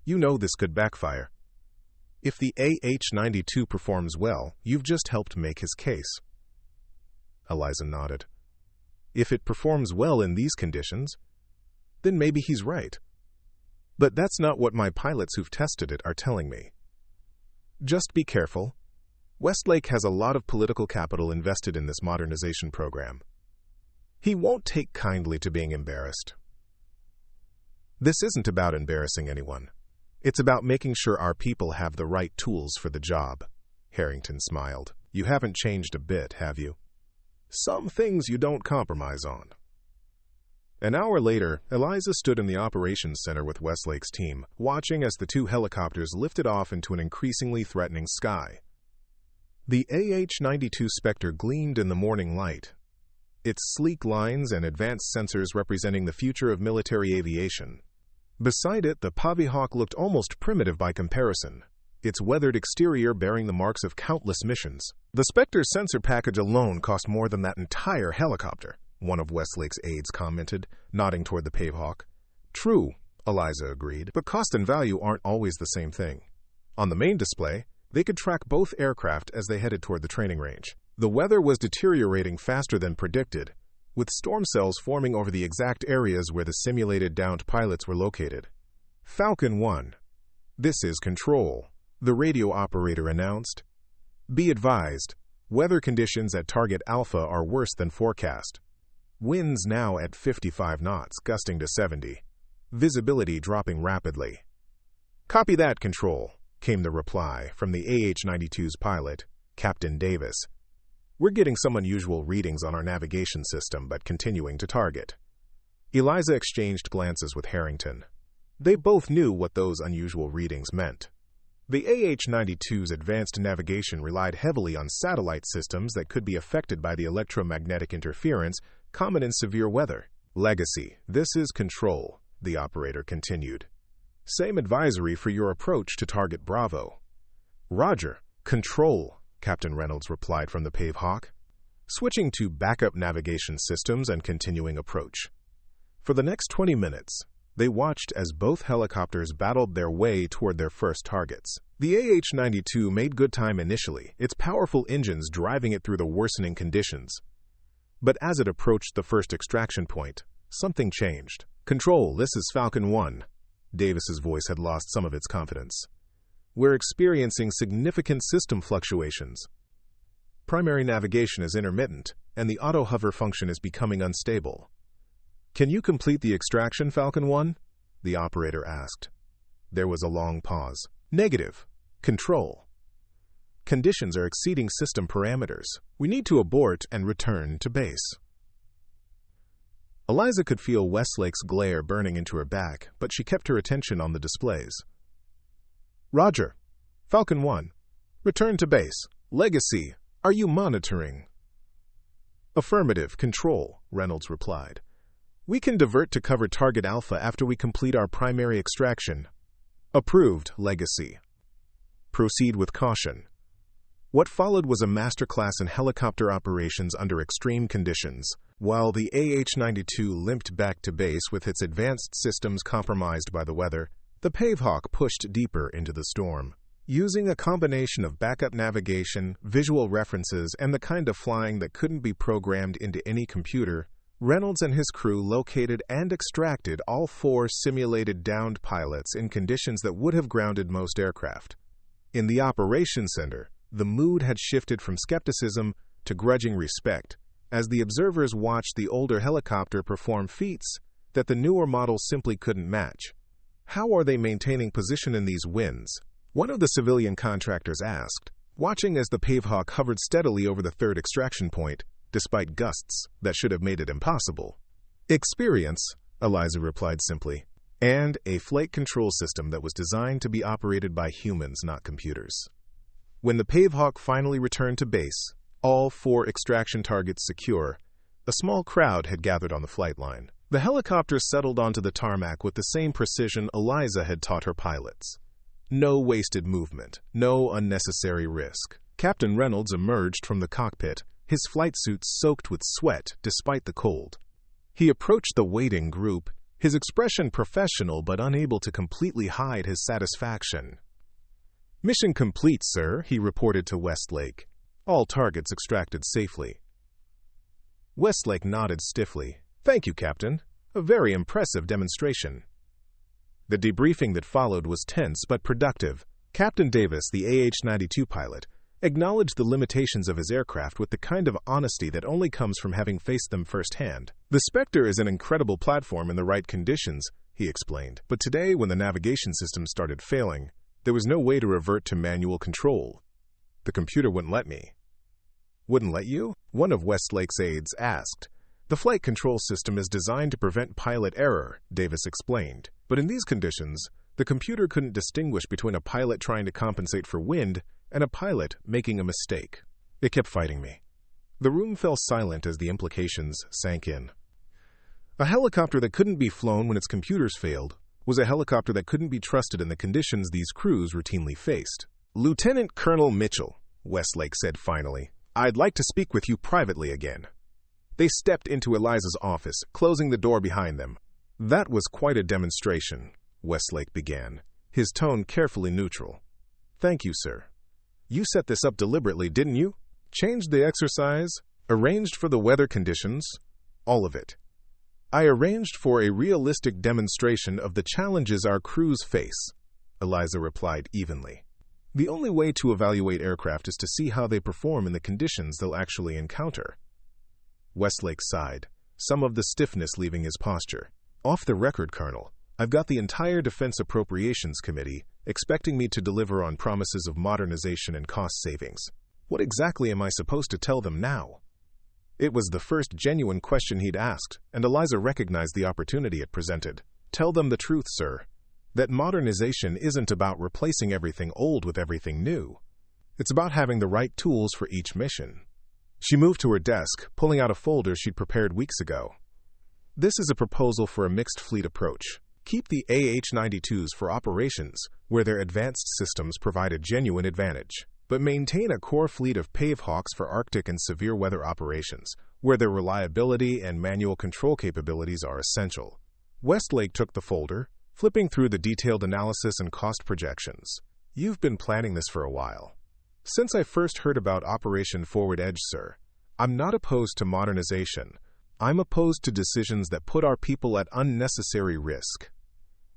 You know this could backfire. If the AH-92 performs well, you've just helped make his case. Eliza nodded. If it performs well in these conditions, then maybe he's right. But that's not what my pilots who've tested it are telling me. Just be careful. Westlake has a lot of political capital invested in this modernization program. He won't take kindly to being embarrassed. This isn't about embarrassing anyone. It's about making sure our people have the right tools for the job. Harrington smiled. You haven't changed a bit, have you? Some things you don't compromise on. An hour later, Eliza stood in the operations center with Westlake's team, watching as the two helicopters lifted off into an increasingly threatening sky. The AH-92 Spectre gleamed in the morning light, its sleek lines and advanced sensors representing the future of military aviation. Beside it, the Pave Hawk looked almost primitive by comparison, its weathered exterior bearing the marks of countless missions. The Spectre's sensor package alone cost more than that entire helicopter, one of Westlake's aides commented, nodding toward the Pave Hawk. True, Eliza agreed, but cost and value aren't always the same thing. On the main display, they could track both aircraft as they headed toward the training range. The weather was deteriorating faster than predicted, with storm cells forming over the exact areas where the simulated downed pilots were located. Falcon 1. This is Control, the radio operator announced. Be advised, weather conditions at Target Alpha are worse than forecast. Winds now at 55 knots, gusting to 70. Visibility dropping rapidly. Copy that, Control, came the reply from the AH-92's pilot, Captain Davis. We're getting some unusual readings on our navigation system, but continuing to target. Eliza exchanged glances with Harrington. They both knew what those unusual readings meant. The AH-92's advanced navigation relied heavily on satellite systems that could be affected by the electromagnetic interference common in severe weather. Legacy, this is Control, the operator continued. Same advisory for your approach to Target Bravo. Roger, Control, Captain Reynolds replied from the Pave Hawk, switching to backup navigation systems and continuing approach. For the next 20 minutes, they watched as both helicopters battled their way toward their first targets. The AH-92 made good time initially, its powerful engines driving it through the worsening conditions. But as it approached the first extraction point, something changed. Control, this is Falcon 1. Davis's voice had lost some of its confidence. We're experiencing significant system fluctuations. Primary navigation is intermittent, and the auto-hover function is becoming unstable. Can you complete the extraction, Falcon 1? The operator asked. There was a long pause. Negative. Control. Conditions are exceeding system parameters. We need to abort and return to base. Eliza could feel Westlake's glare burning into her back, but she kept her attention on the displays. Roger. Falcon 1. Return to base. Legacy. Are you monitoring? Affirmative. Control, Reynolds replied. We can divert to cover target Alpha after we complete our primary extraction. Approved, Legacy. Proceed with caution. What followed was a masterclass in helicopter operations under extreme conditions. While the AH-92 limped back to base with its advanced systems compromised by the weather, the Pavehawk pushed deeper into the storm. Using a combination of backup navigation, visual references, and the kind of flying that couldn't be programmed into any computer, Reynolds and his crew located and extracted all 4 simulated downed pilots in conditions that would have grounded most aircraft. In the operations center, the mood had shifted from skepticism to grudging respect, as the observers watched the older helicopter perform feats that the newer models simply couldn't match. How are they maintaining position in these winds? One of the civilian contractors asked, watching as the Pavehawk hovered steadily over the 3rd extraction point, despite gusts that should have made it impossible. Experience, Eliza replied simply, and a flight control system that was designed to be operated by humans, not computers. When the Pavehawk finally returned to base, all 4 extraction targets secure, a small crowd had gathered on the flight line. The helicopter settled onto the tarmac with the same precision Eliza had taught her pilots. No wasted movement, no unnecessary risk. Captain Reynolds emerged from the cockpit, his flight suit soaked with sweat despite the cold. He approached the waiting group, his expression professional but unable to completely hide his satisfaction. "Mission complete, sir," he reported to Westlake. "All targets extracted safely." Westlake nodded stiffly. "Thank you, Captain. A very impressive demonstration." The debriefing that followed was tense but productive. Captain Davis, the AH-92 pilot, acknowledged the limitations of his aircraft with the kind of honesty that only comes from having faced them firsthand. "The Spectre is an incredible platform in the right conditions," he explained. "But today, when the navigation system started failing, there was no way to revert to manual control. The computer wouldn't let me." "Wouldn't let you?" one of Westlake's aides asked. "The flight control system is designed to prevent pilot error," Davis explained. "But in these conditions, the computer couldn't distinguish between a pilot trying to compensate for wind and a pilot making a mistake. It kept fighting me." The room fell silent as the implications sank in. A helicopter that couldn't be flown when its computers failed was a helicopter that couldn't be trusted in the conditions these crews routinely faced. "Lieutenant Colonel Mitchell," Westlake said finally, "I'd like to speak with you privately again." They stepped into Eliza's office, closing the door behind them. "That was quite a demonstration," Westlake began, his tone carefully neutral. "Thank you, sir. You set this up deliberately, didn't you? Changed the exercise, arranged for the weather conditions, all of it." "I arranged for a realistic demonstration of the challenges our crews face," Eliza replied evenly. "The only way to evaluate aircraft is to see how they perform in the conditions they'll actually encounter." Westlake sighed, some of the stiffness leaving his posture. "Off the record, Colonel, I've got the entire Defense Appropriations Committee expecting me to deliver on promises of modernization and cost savings. What exactly am I supposed to tell them now?" It was the first genuine question he'd asked, and Eliza recognized the opportunity it presented. "Tell them the truth, sir. That modernization isn't about replacing everything old with everything new. It's about having the right tools for each mission." She moved to her desk, pulling out a folder she'd prepared weeks ago. "This is a proposal for a mixed fleet approach. Keep the AH-92s for operations, where their advanced systems provide a genuine advantage, but maintain a core fleet of Pavehawks for Arctic and severe weather operations, where their reliability and manual control capabilities are essential." Westlake took the folder, flipping through the detailed analysis and cost projections. "You've been planning this for a while." "Since I first heard about Operation Forward Edge, sir. I'm not opposed to modernization. I'm opposed to decisions that put our people at unnecessary risk."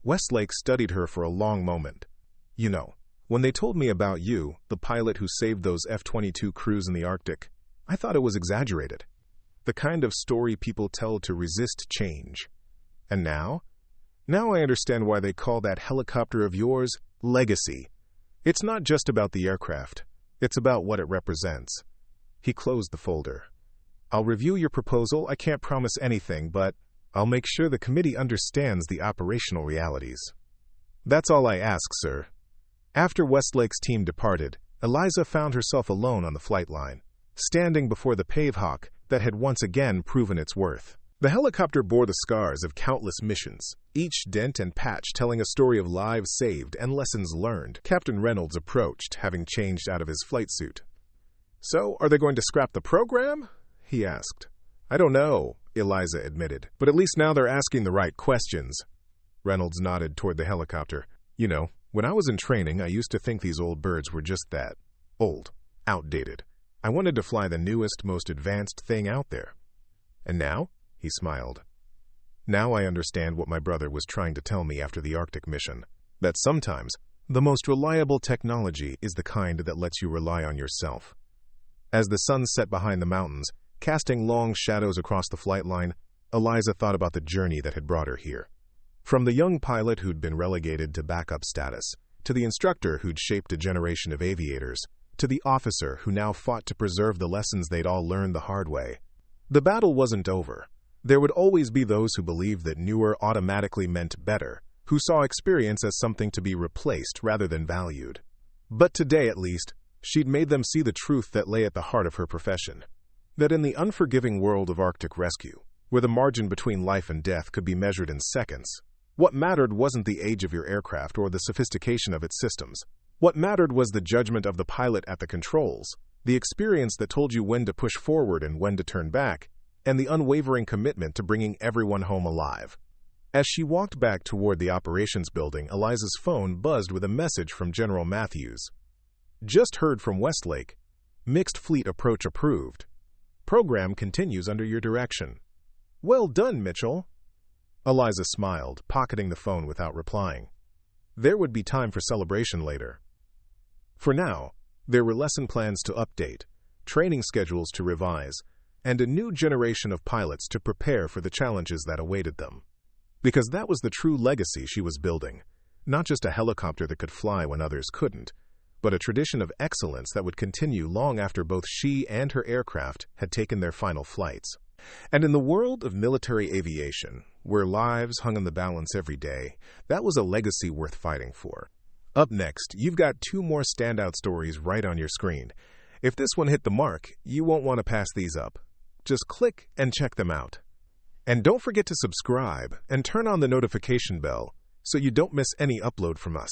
Westlake studied her for a long moment. "You know, when they told me about you, the pilot who saved those F-22 crews in the Arctic, I thought it was exaggerated. The kind of story people tell to resist change. And now? Now I understand why they call that helicopter of yours Legacy. It's not just about the aircraft. It's about what it represents." He closed the folder. "I'll review your proposal. I can't promise anything, but I'll make sure the committee understands the operational realities." "That's all I ask, sir." After Westlake's team departed, Eliza found herself alone on the flight line, standing before the Pavehawk that had once again proven its worth. The helicopter bore the scars of countless missions, each dent and patch telling a story of lives saved and lessons learned. Captain Reynolds approached, having changed out of his flight suit. "So, are they going to scrap the program?" he asked. "I don't know," Eliza admitted. "But at least now they're asking the right questions." Reynolds nodded toward the helicopter. "You know, when I was in training, I used to think these old birds were just that. Old. Outdated. I wanted to fly the newest, most advanced thing out there. And now?" He smiled. "Now I understand what my brother was trying to tell me after the Arctic mission. That sometimes, the most reliable technology is the kind that lets you rely on yourself." As the sun set behind the mountains, casting long shadows across the flight line, Eliza thought about the journey that had brought her here. From the young pilot who'd been relegated to backup status, to the instructor who'd shaped a generation of aviators, to the officer who now fought to preserve the lessons they'd all learned the hard way. The battle wasn't over. There would always be those who believed that newer automatically meant better, who saw experience as something to be replaced rather than valued. But today, at least, she'd made them see the truth that lay at the heart of her profession. That in the unforgiving world of Arctic rescue, where the margin between life and death could be measured in seconds, what mattered wasn't the age of your aircraft or the sophistication of its systems. What mattered was the judgment of the pilot at the controls, the experience that told you when to push forward and when to turn back, and the unwavering commitment to bringing everyone home alive. As she walked back toward the operations building, Eliza's phone buzzed with a message from General Matthews. "Just heard from Westlake. Mixed fleet approach approved. Program continues under your direction." "Well done, Mitchell." Eliza smiled, pocketing the phone without replying. There would be time for celebration later. For now, there were lesson plans to update, training schedules to revise, and a new generation of pilots to prepare for the challenges that awaited them. Because that was the true legacy she was building, not just a helicopter that could fly when others couldn't, but a tradition of excellence that would continue long after both she and her aircraft had taken their final flights. And in the world of military aviation, where lives hung in the balance every day, that was a legacy worth fighting for. Up next, you've got two more standout stories right on your screen. If this one hit the mark, you won't want to pass these up. Just click and check them out. And don't forget to subscribe and turn on the notification bell so you don't miss any upload from us.